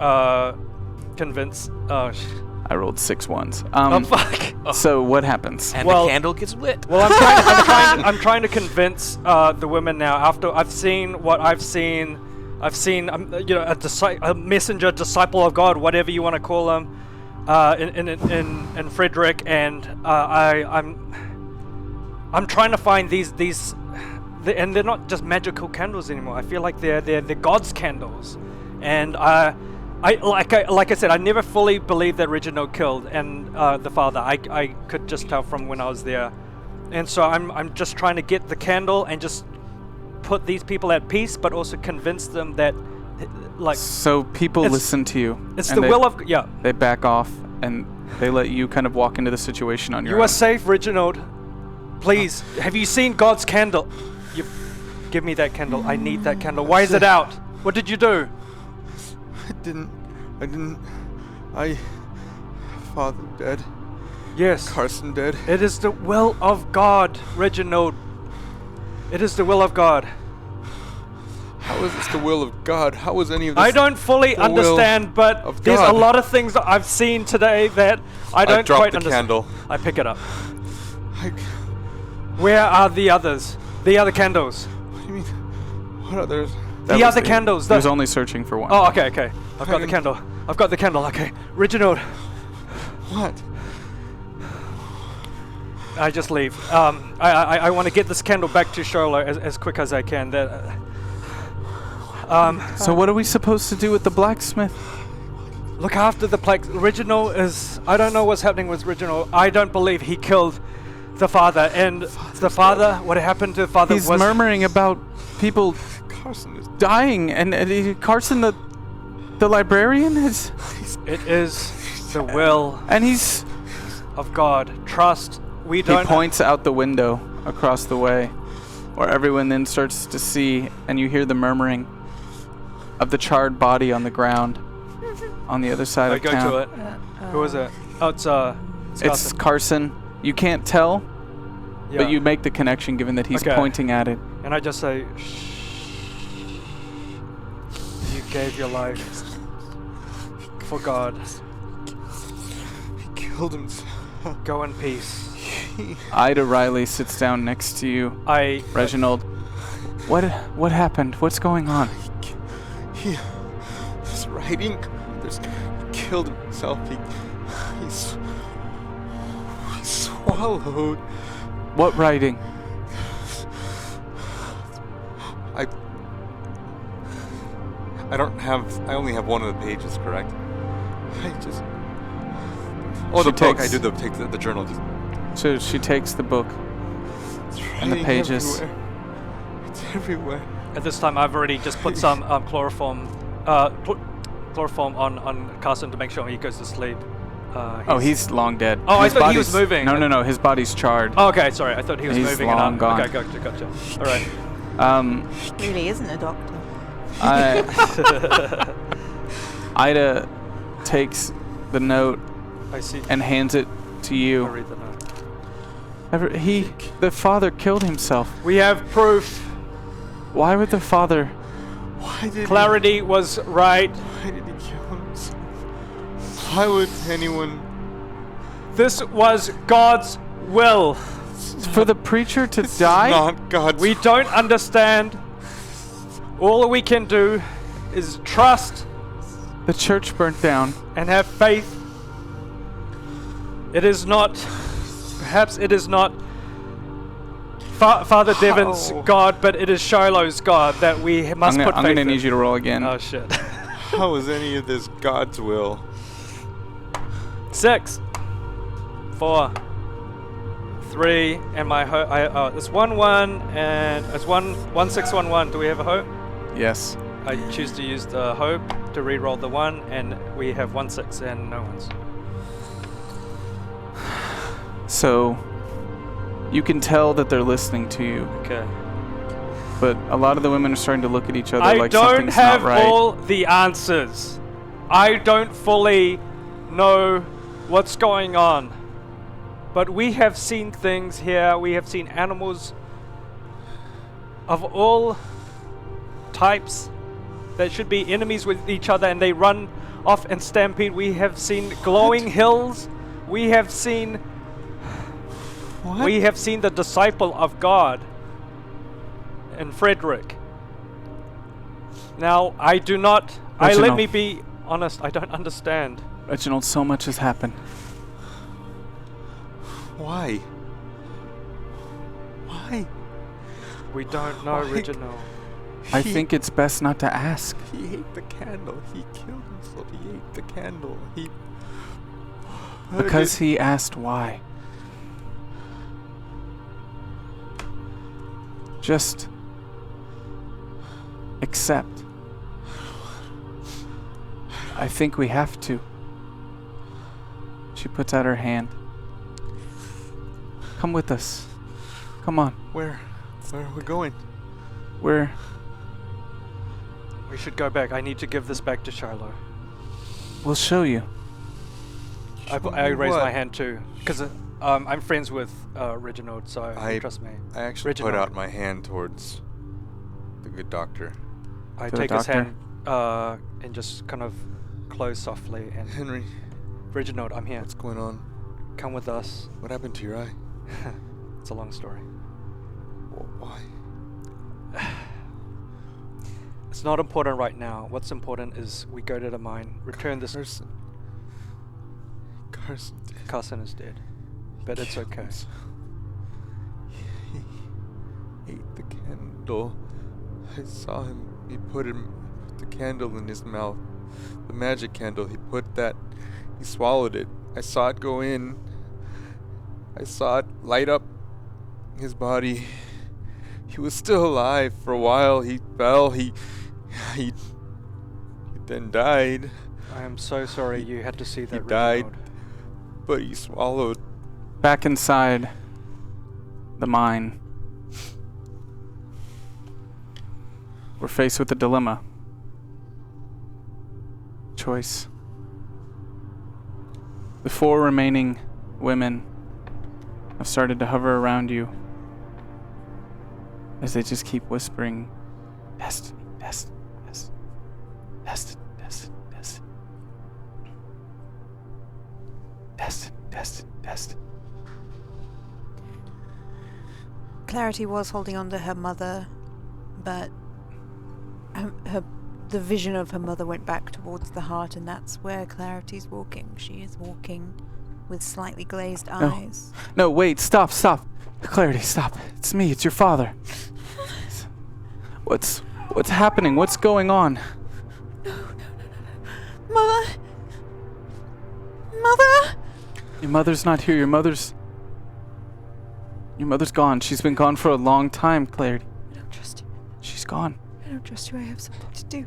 convince. Oh shit. I rolled 6 ones. Oh fuck. So what happens? And Well- the candle gets lit. Well, I'm trying to convince the women now. After I've seen what I've seen, a messenger, disciple of God, whatever you want to call them, in Frederick, and I'm trying to find these, and they're not just magical candles anymore. I feel like they're God's candles, and like I said, I never fully believed that Reginald killed and the father. I could just tell from when I was there, and so I'm just trying to get the candle and just put these people at peace, but also convince them that, like, So people It's- listen to you. it's and the they- will of They back off and they let you kind of walk into the situation on your You own. are safe, Reginald. Please, have you seen God's candle? You give me that candle. I need that candle. Why is it out? What did you do? Father dead. Yes. Carson dead. It is the will of God, Reginald. It is the will of God. How How is this the will of God? How is any of this? I don't fully the will understand, but of there's a God? lot of things that I've seen today that I don't drop quite the understand. candle. I pick it up. I, Where are the others? The other candles. what do you mean? What others? That The was other candles. He was only searching for one. Oh, okay, okay. I've got the candle. I've got the candle. Okay, Reginald. What? I just leave. I want to get this candle back to Sholo as quick as I can. So what are we supposed to do with the blacksmith? Look after the plague. Reginald is... I don't know what's happening with Reginald. I don't believe he killed the father. And the father, what happened to the father He's was... murmuring about people Carson is. dying, and Carson, the librarian, is, It is the will and he's. of God. Trust. We He don't... points out the window across the way, where everyone then starts to see, and you hear the murmuring of the charred body on the ground on the other side I of go town. to it. Who is it? Oh, it's It's Carson. You can't tell, yeah. but you make the connection given that he's Okay. pointing at it. And I just say, shh. You gave your life for God. He killed himself. Go in peace. Ida Riley sits down next to you. Reginald, what happened? What's going on? He's writing. He killed himself. He swallowed. What writing? I don't have. I only have one of the pages, correct? I just. Oh, She the book. takes- I do take the journal. Just So she takes the book it's and the writing pages. Everywhere. It's everywhere. At this time, I've already just put some chloroform on Carson to make sure he goes to sleep. Oh, he's long dead. Oh, I His thought he was body's- moving. No. His body's charred. Oh, okay, sorry. I thought he was He's moving. long and gone. Okay, gotcha. All right. Really isn't a doctor. Ida takes the note I see. and hands it to I'll you. read the note. The father killed himself. We have proof. Why would the father? Why did Clarity was right. Why did he kill himself? Why would anyone? This was God's will. For the preacher to This die? is not God's. We don't understand. All we can do is trust The church burnt down. and have faith. It is not, perhaps it is not Father Devon's How? God, but it is Shiloh's God that we must put I'm faith gonna in. need you to roll again. Oh shit. How is any of this God's will? 6, 4, 3, and my hope. It's 1-1, and it's 1-6-1-1. Do we have a hope? Yes. I choose to use the hope to re-roll the 1, and we have 1-6 and no ones. So you can tell that they're listening to you, Okay. but a lot of the women are starting to look at each other I like don't something's have not right. all the answers. I don't fully know what's going on. But we have seen things here. We have seen animals of all types that should be enemies with each other, and they run off and stampede. We have seen glowing hills. We have seen the disciple of God in Frederick. Now, I do not... let Reginald. me be honest, I don't understand. Reginald, so much has happened. Why? Why? We don't know, Why? Reginald. I think it's best not to ask. He ate the candle. He killed himself. He ate the candle. He. Because he asked why. Just accept. I think we have to. She puts out her hand. Come with us. Come on. Where are we going? We're... We should go back. I need to give this back to Shiloh. We'll show you. I raise What? my hand too, because I'm friends with Reginald, so I- trust me. I actually Reginald. put out my hand towards the good doctor. I To the take his doctor? hand and just kind of close softly and Henry, Reginald, I'm here. what's going on? Come with us. What happened to your eye? It's a long story. Why? It's not important right now. What's important is we go to the mine, return this. Carson did. Carson is dead, but it's okay. He ate the candle. I saw him. He put the candle in his mouth. The magic candle. He swallowed it. I saw it go in. I saw it light up his body. He was still alive for a while. He fell. He then died. I am so sorry you had to see that. He died, Reginald. but he swallowed. Back inside the mine, we're faced with a dilemma. Choice. The 4 remaining women have started to hover around you as they just keep whispering, "Destiny, destiny, destiny, destiny, destiny, destiny, destiny, destiny, destiny." Clarity was holding on to her mother, but the vision of her mother went back towards the heart, and that's where Clarity's walking. She is walking with slightly glazed eyes. No, wait, stop. Clarity, stop. It's me, it's your father. What's happening? What's going on? Mother! Mother! Your mother's not here. Your mother's gone. She's been gone for a long time, Clarity. I don't trust you. She's gone. I don't trust you. I have something to do.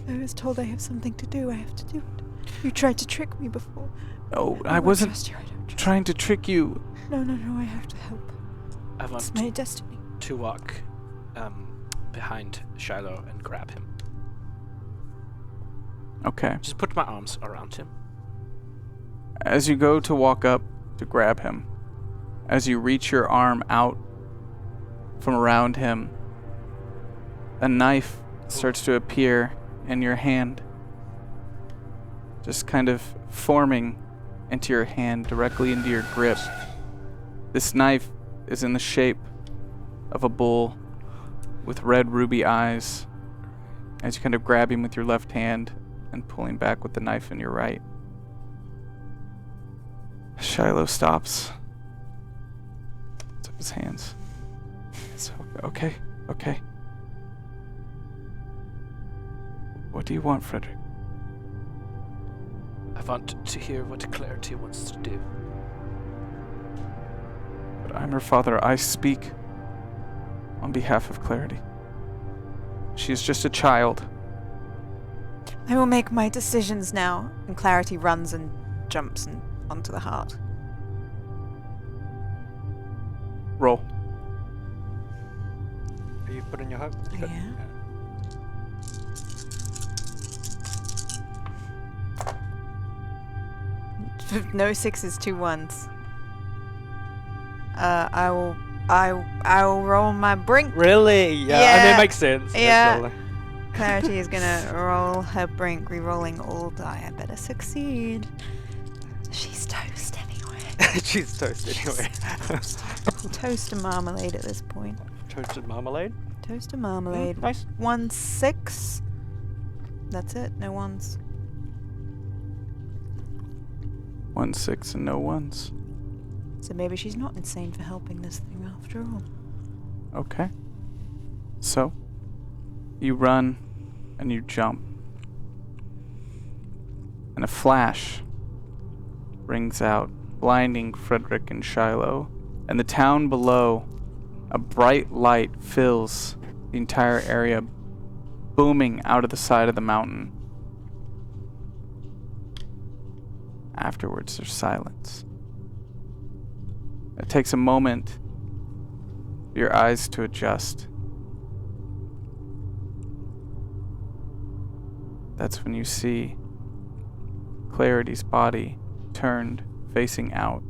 I was told I have something to do. I have to do it. You tried to trick me before. No, I don't wasn't trust you. I don't trust trying to trick you. you. No. I have to help. I It's want my destiny. to walk behind Shiloh and grab him. Okay. Just put my arms around him. As you go to walk up to grab him, as you reach your arm out from around him, a knife starts to appear in your hand, just kind of forming into your hand, directly into your grip. This knife is in the shape of a bull with red ruby eyes, as you kind of grab him with your left hand and pulling back with the knife in your right. Shiloh stops. Puts up his hands. It's okay. What do you want, Frederick? I want to hear what Clarity wants to do. But I'm her father. I speak on behalf of Clarity. She is just a child. I will make my decisions now. And Clarity runs and jumps onto the heart. Roll. Are you putting your hope? Yeah. No 6s, 2 1s. I will roll my brink. Really? Yeah. I mean, it makes sense. Yeah. That's Clarity is gonna roll her brink, re-rolling all die. I better succeed. She's toast anyway. She's toast anyway. Toast and marmalade at this point. Toasted marmalade? Toast and marmalade. Nice. 1 6. That's it. No 1s. 1 6 and no 1s. So maybe she's not insane for helping this thing after all. Okay. So, you run and you jump. And a flash rings out, blinding Frederick and Shiloh. And the town below, a bright light fills the entire area, booming out of the side of the mountain. Afterwards, there's silence. It takes a moment for your eyes to adjust. That's when you see Clarity's body turned, facing out.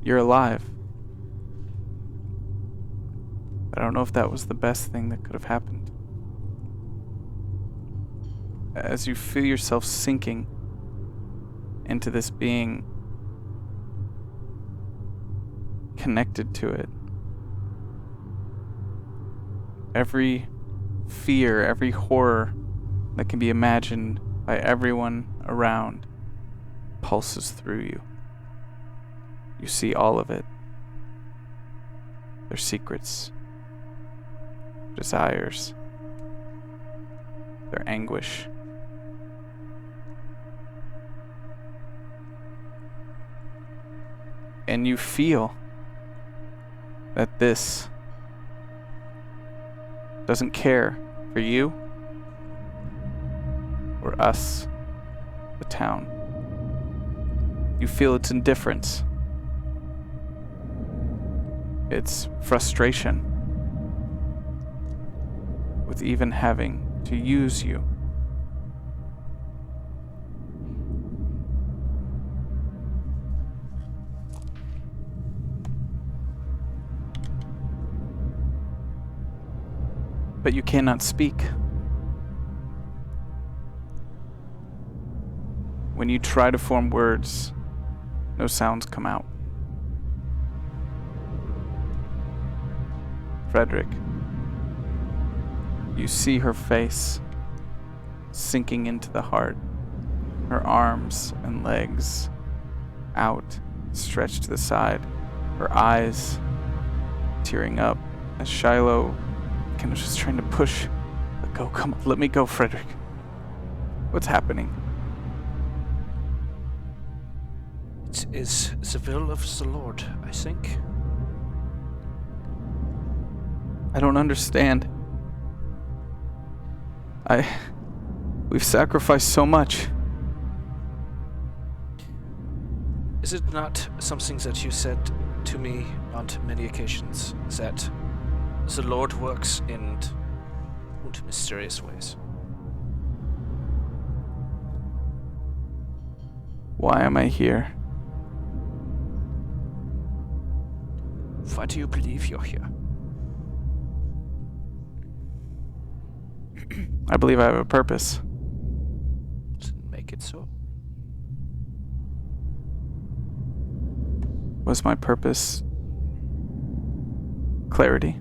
You're alive. But I don't know if that was the best thing that could have happened. As you feel yourself sinking into this being, connected to it, every fear, every horror that can be imagined by everyone around pulses through you. You see all of it. Their secrets, desires, their anguish. And you feel that this doesn't care for you or us, the town. You feel its indifference, its frustration with even having to use you. But you cannot speak. When you try to form words, no sounds come out. Frederick, you see her face sinking into the heart, her arms and legs out, stretched to the side, her eyes tearing up as Shiloh kind of just trying to push. Let go, come on, let me go, Frederick. What's happening? It is the will of the Lord, I think. I don't understand. We've sacrificed so much. Is it not something that you said to me on many occasions, that the Lord works in mysterious ways? Why am I here? Why do you believe you're here? I believe I have a purpose. Then make it so. Was my purpose clarity?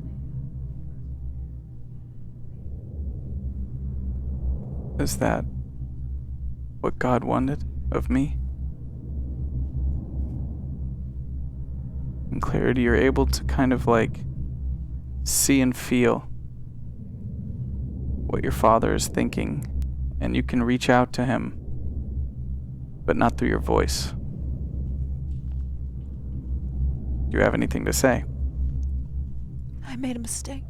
Is that what God wanted of me? In clarity, you're able to kind of like see and feel what your father is thinking, and you can reach out to him, but not through your voice. Do you have anything to say? I made a mistake.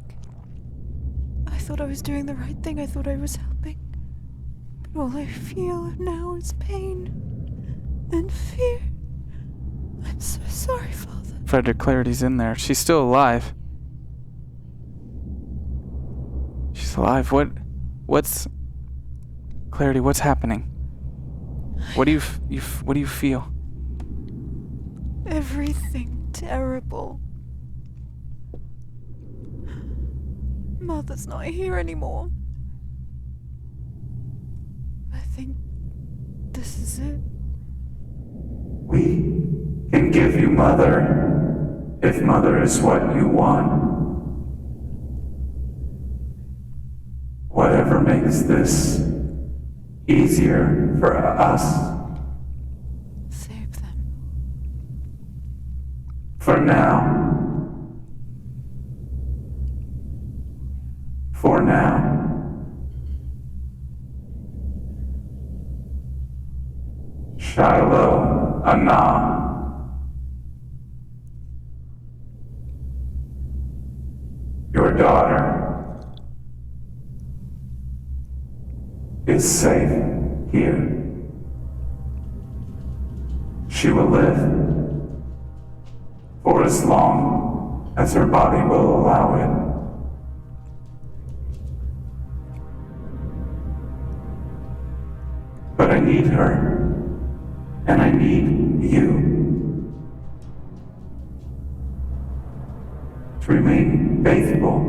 I thought I was doing the right thing. I thought I was helping. But all I feel now is pain and fear. I'm so sorry, Father. Frederick, Clarity's in there. She's still alive. She's alive. What's Clarity, what's happening? What do you feel? Everything terrible. Mother's not here anymore. I think this is it. We can give you Mother, if Mother is what you want. Whatever makes this easier for us. Save them. For now. For now. Shiloh Anah. Your daughter is safe here. She will live for as long as her body will allow it. But I need her, and I need you to remain faithful,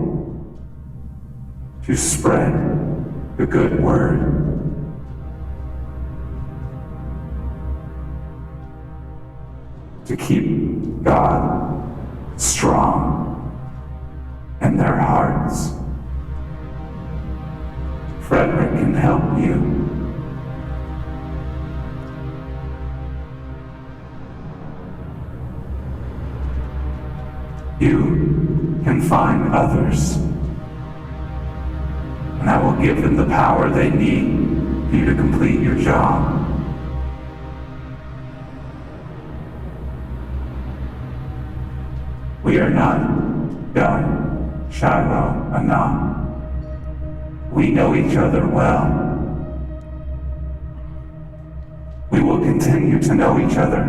to spread the good word. To keep God strong in their hearts. Frederick can help you. You can find others, and I will give them the power they need for you to complete your job. We are not done, Shiloh Anon. We know each other well. We will continue to know each other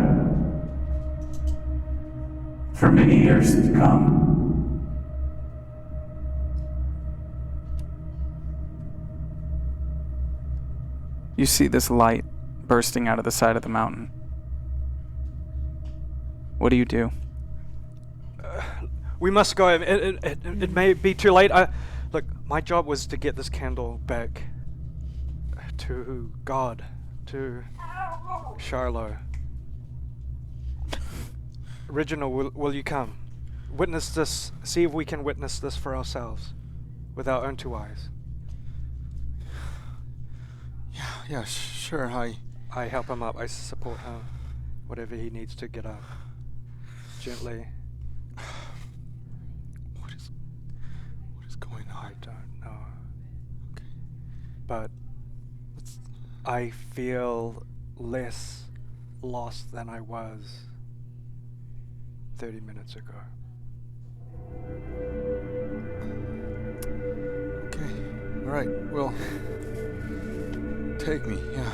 for many years to come. You see this light bursting out of the side of the mountain. What do you do? We must go. It may be too late. Look, my job was to get this candle back to God, to Shiloh. Reginald, will you come? Witness this. See if we can witness this for ourselves with our own two eyes. Yeah, sure. I help him up. I support him. Whatever he needs to get up. Gently. What is going on? I don't know. Okay. But I feel less lost than I was 30 minutes ago. Okay. All right. Well, take me. Yeah.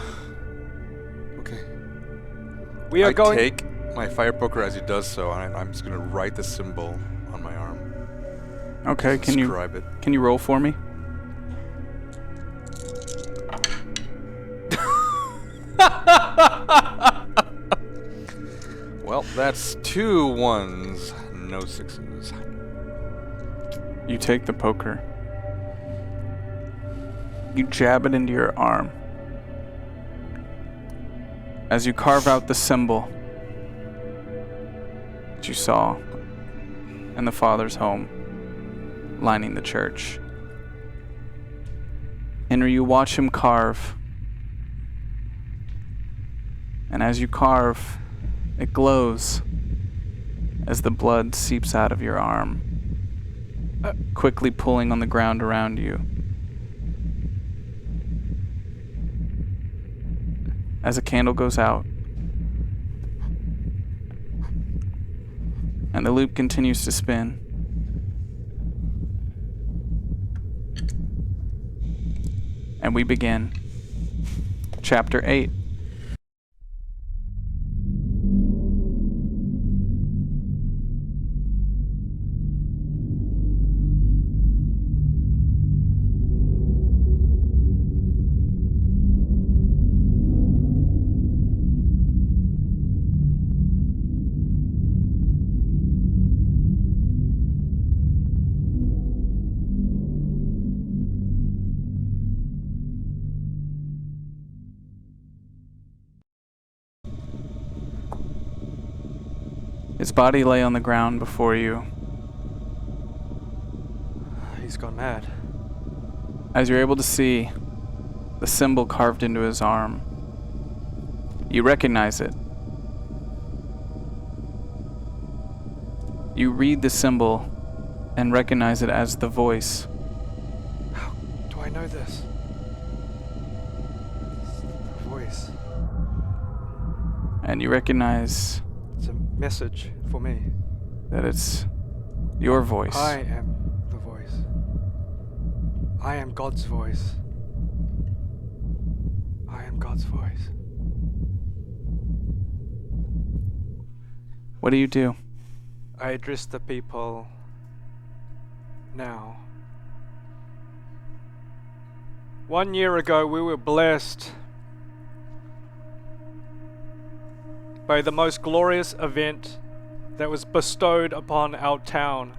Okay. We are going. Take my fire poker as he does so, and I'm just gonna write the symbol on my arm. Okay, Describe it. Can you roll for me? Well, that's 2 1s, no 6s. You take the poker. You jab it into your arm. As you carve out the symbol that you saw in the father's home, lining the church. Henry, you watch him carve. And as you carve, it glows as the blood seeps out of your arm, quickly pulling on the ground around you. As a candle goes out, and the loop continues to spin. And we begin Chapter 8. His body lay on the ground before you. He's gone mad. As you're able to see the symbol carved into his arm, you recognize it. You read the symbol and recognize it as the voice. How do I know this? It's the voice. And you recognize It's a message for me. that it's your voice. I am the voice. I am God's voice. I am God's voice. What do you do? I address the people now. 1 year ago, we were blessed by the most glorious event that was bestowed upon our town.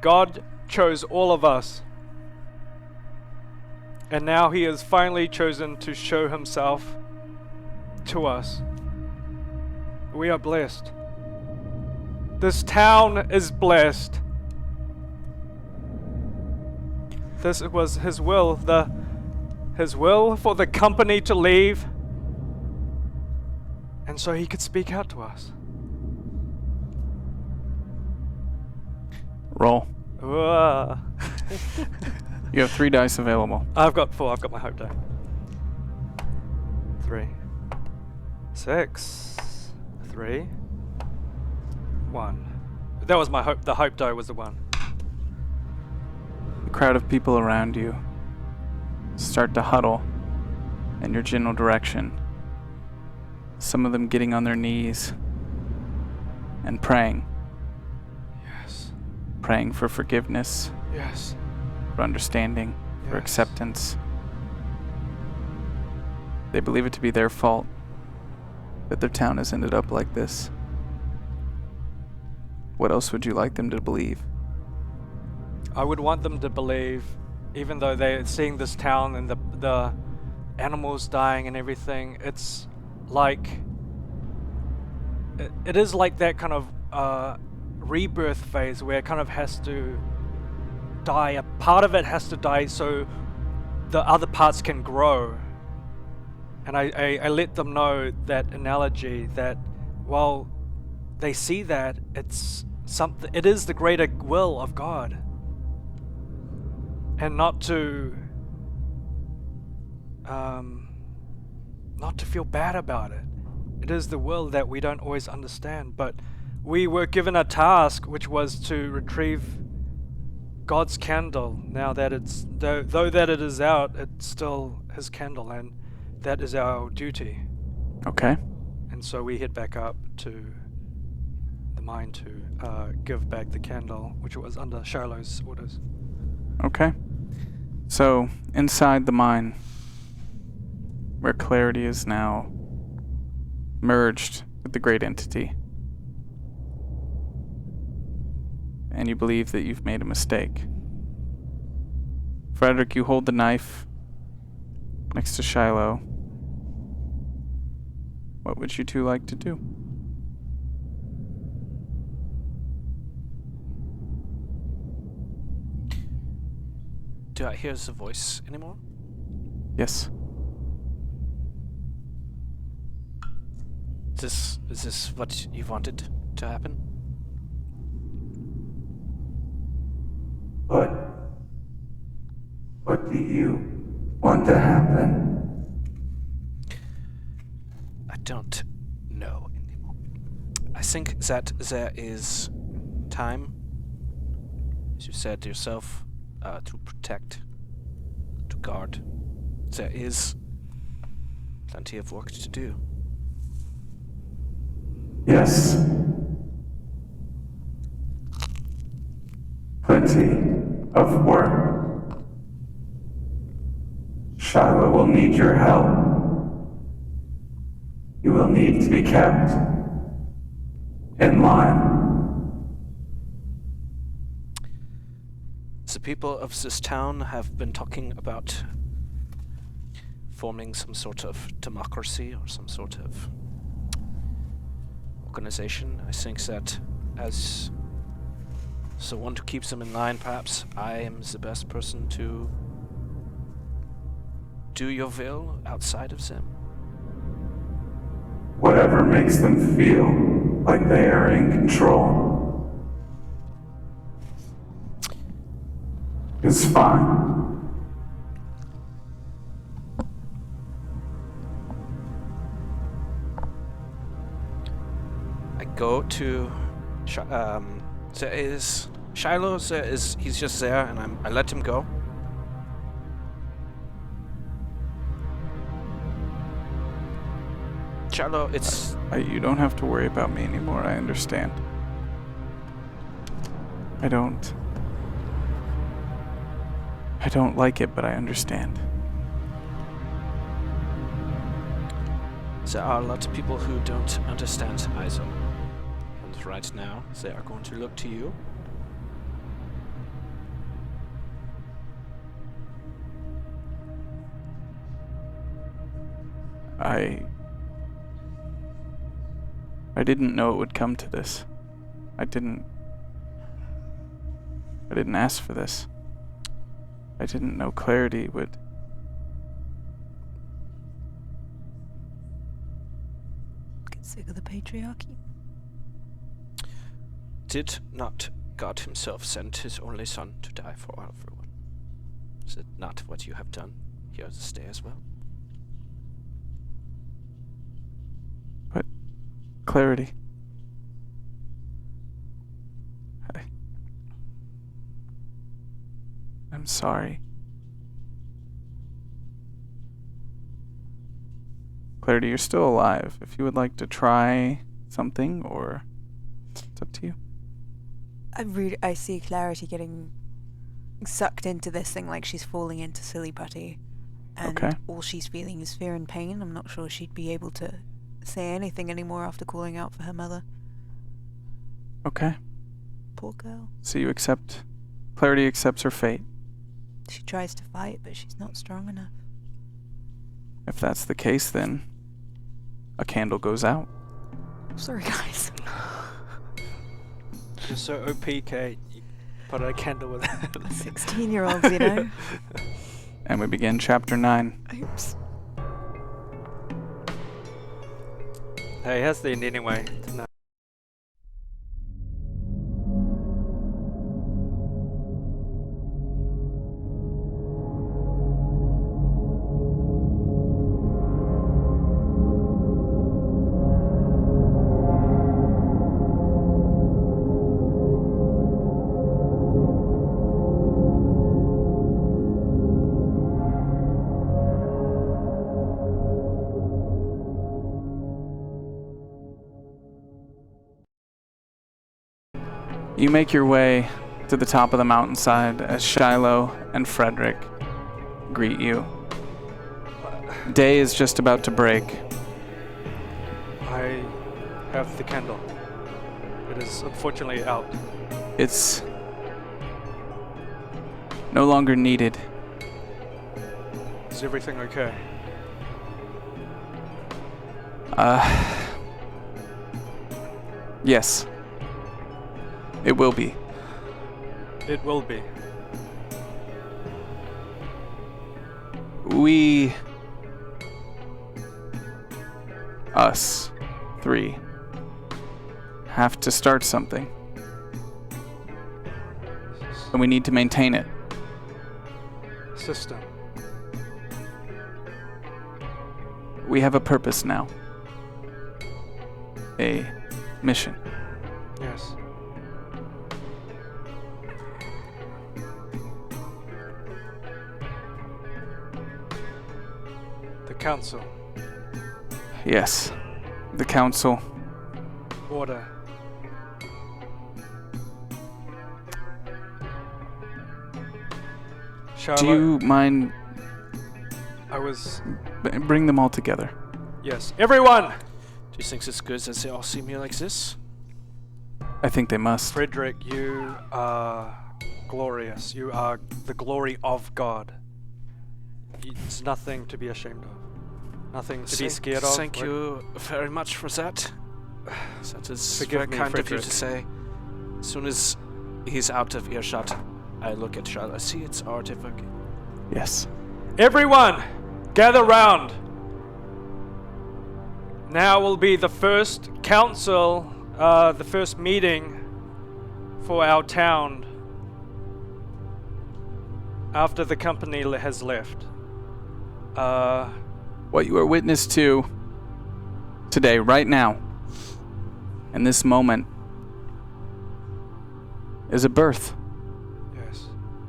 God chose all of us. And now he has finally chosen to show himself to us. We are blessed. This town is blessed. This was his will, his will for the company to leave, and so he could speak out to us. Roll. Whoa. You have 3 dice available. I've got 4. I've got my hope die. 3, 6, 3, 1. That was my hope. The hope die was the 1. The crowd of people around you start to huddle in your general direction. Some of them getting on their knees and praying. Yes. Praying for forgiveness, Yes. for understanding, for Yes. acceptance. They believe it to be their fault that their town has ended up like this. What else would you like them to believe? I would want them to believe, even though they're seeing this town and the animals dying and everything, it's like it is like that kind of rebirth phase where it kind of has to die. A part of it has to die so the other parts can grow. And I let them know that analogy that while they see that it's something, it is the greater will of God. And not to feel bad about it. It is the will that we don't always understand, but we were given a task which was to retrieve God's candle. Now that it's though that it is out, it's still his candle, and that is our duty. Okay. And so we head back up to the mine to give back the candle, which was under Shiloh's orders. Okay. So, inside the mine, where clarity is now merged with the great entity, and you believe that you've made a mistake. Frederick, you hold the knife next to Shiloh. What would you two like to do? Do I hear the voice anymore? Yes. Is this what you wanted to happen? What do you want to happen? I don't know anymore. I think that there is time, as you said yourself, to protect, to guard. There is plenty of work to do. Yes. Plenty of work. Shiloh will need your help. You will need to be kept in line. The people of this town have been talking about forming some sort of democracy or some sort of organization. I think that as the one to keep them in line, perhaps I am the best person to do your will outside of them. Whatever makes them feel like they are in control is fine. I go to there is Shiloh. He's just there, and I let him go. Shiloh, it's You don't have to worry about me anymore, I understand. I don't like it, but I understand. There are a lot of people who don't understand either. And right now, they are going to look to you I didn't know it would come to this. I didn't ask for this. I didn't know Clarity would... Get sick of the patriarchy. Did not God himself send his only son to die for everyone? Is it not what you have done here to stay as well? But... Clarity... I'm sorry. Clarity, you're still alive. If you would like to try something, or it's up to you. I see Clarity getting sucked into this thing like she's falling into silly putty. And Okay. all she's feeling is fear and pain. I'm not sure she'd be able to say anything anymore after calling out for her mother. Okay. Poor girl. So you accept... Clarity accepts her fate. She tries to fight, but she's not strong enough. If that's the case, then a candle goes out. Sorry, guys. You're so OP, Kate. You put out a candle with 16-year-olds, you know? And we begin chapter 9. Oops. Hey, how's the end anyway? No. You make your way to the top of the mountainside as Shiloh and Frederick greet you. Day is just about to break. I have the candle. It is unfortunately out. It's no longer needed. Is everything okay? Yes. It will be. It will be. We... Us three have to start something. And we need to maintain it. System. We have a purpose now. A mission. Yes. The council. Yes. The council. Order. Charlotte, Do you mind I was... bring them all together? Yes. Everyone! Do you think it's good that they all see me like this? I think they must. Frederick, you are glorious. You are the glory of God. It's nothing to be ashamed of. Nothing to be scared of. Thank you very much for that. That is Forgive very me, kind of you Frederick. to say. As soon as he's out of earshot, I look at Charlotte. I see it's artifact. Yes. Everyone, gather round. Now will be the first council, the first meeting for our town after the company has left. What you are witness to today, right now, in this moment, is a birth. Yes.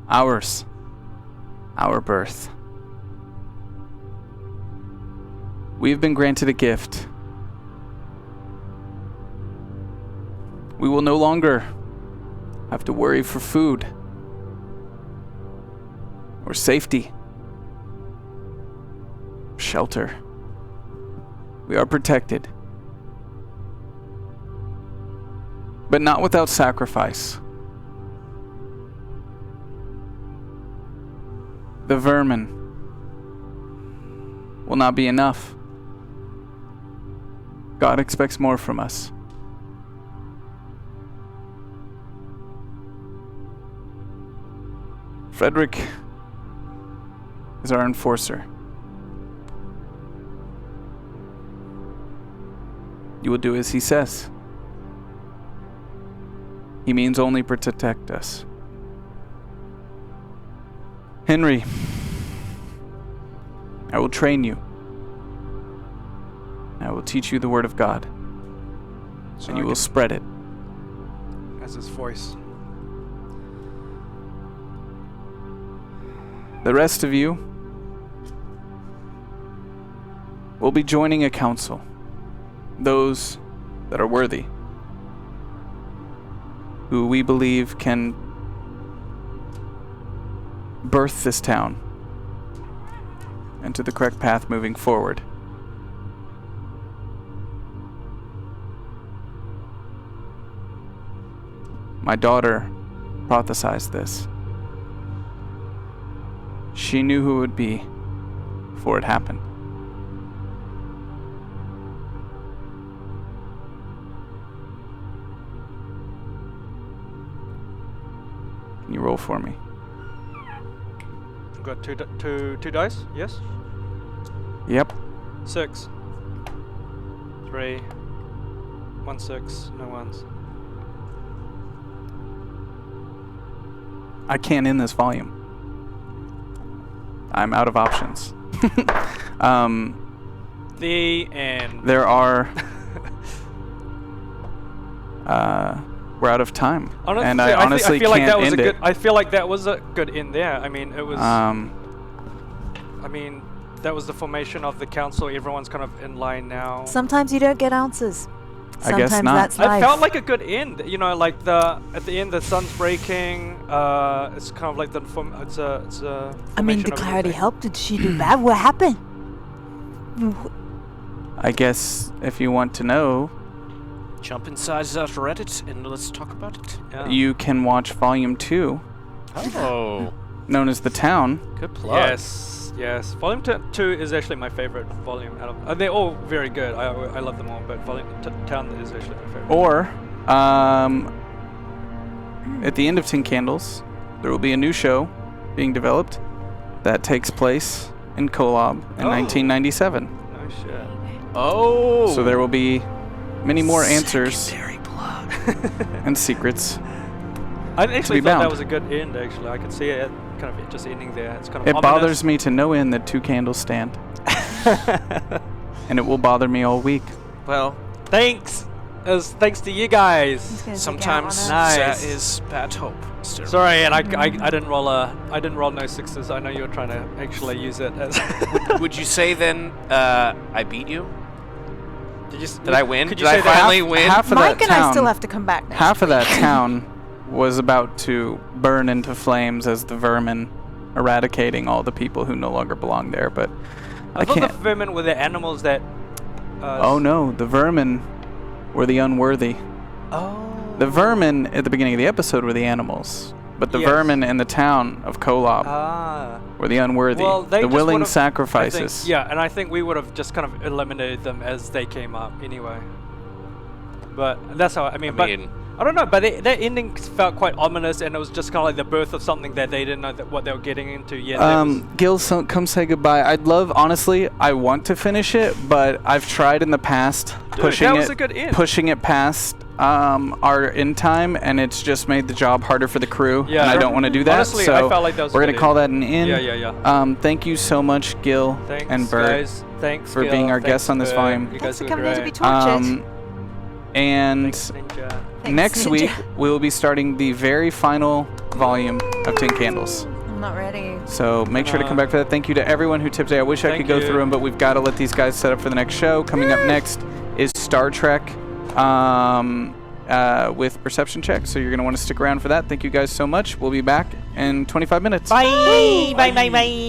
Ours. Our birth. We have been granted a gift. We will no longer have to worry for food or safety, shelter. We are protected, but not without sacrifice. The vermin will not be enough. God expects more from us. Frederick is our enforcer. You will do as he says. He means only to protect us. Henry, I will train you. I will teach you the word of God. And you will spread it. That's his voice. The rest of you will be joining a council. Those that are worthy. Who we believe can birth this town into the correct path moving forward. My daughter prophesied this. She knew who it would be before it happened. Can you roll for me? I've got two dice, yes? Yep. 6. 3. 1 6, no ones. I can't end this volume. I'm out of options. The end. There are... we're out of time. Honestly, and I honestly feel like can't that was end a good. it. I feel like that was a good end there. I mean, it was. I mean, that was the formation of the council. Everyone's kind of in line now. Sometimes you don't get answers. I guess Sometimes not. that's life. It felt like a good end. You know, like at the end, the sun's breaking. It's kind of like the it's a. I mean, formation the of clarity everything. helped. Did she do bad? What happened? I guess if you want to know, Jump inside that Reddit and let's talk about it. Yeah. you can watch Volume 2, Oh, known as The Town. good plug. Yes. Volume 2 is actually my favorite volume out of. They're all very good. I love them all, but Volume Town is actually my favorite. Or, at the end of 10 Candles, there will be a new show being developed that takes place in Kolob in 1997. No shit. Oh. So there will be many more answers Secondary plug. and secrets. I actually be thought bound. that was a good end. Actually, I could see it kind of just ending there. It's kind of. It ominous. bothers me to no end that 2 candles stand. And it will bother me all week. Well, Thanks. Thanks to you guys. He's gonna take sometimes out on us. Nice. that is bad hope. Still. Sorry, and I didn't roll no 6s. I know you were trying to actually use it as. Would you say then I beat you? Did I win? Could Did you I say that? finally win? Half of Mike that and I still town, have to come back next half of week. that town was about to burn into flames as the vermin eradicating all the people who no longer belong there, but I thought can't. the vermin were the animals that. Oh no, the vermin were the unworthy. Oh. The vermin at the beginning of the episode were the animals, but the Yes. vermin in the town of Kolob Ah. were the unworthy, Well, they the just willing would've- sacrifices. Yeah, and I think we would have just kind of eliminated them as they came up anyway. But that's how I mean. I don't know, but that ending felt quite ominous, and it was just kind of like the birth of something that they didn't know what they were getting into yet. Gil, come say goodbye. I'd love, honestly, I want to finish it, but I've tried in the past that was a good end. pushing it past our end time, and it's just made the job harder for the crew. Yeah. And I don't want to do that. Honestly, so I felt like that was a we're good gonna call end. that an end. Yeah. Thank you so much, Gil Thanks, and Bert, guys. Thanks for Gil. being our Thanks, guests on this Bert. volume. You Thanks guys for were coming in to be great. tortured. And Thanks, Ninja. Thanks, next Ninja. week we will be starting the very final volume of 10 Candles. I'm not ready. So make sure to come back for that. Thank you to everyone who tipped today. I wish I Thank could go you. through them, but we've got to let these guys set up for the next show. Coming up next is Star Trek with Perception Check. So you're going to want to stick around for that. Thank you guys so much. We'll be back in 25 minutes. Bye. Bye.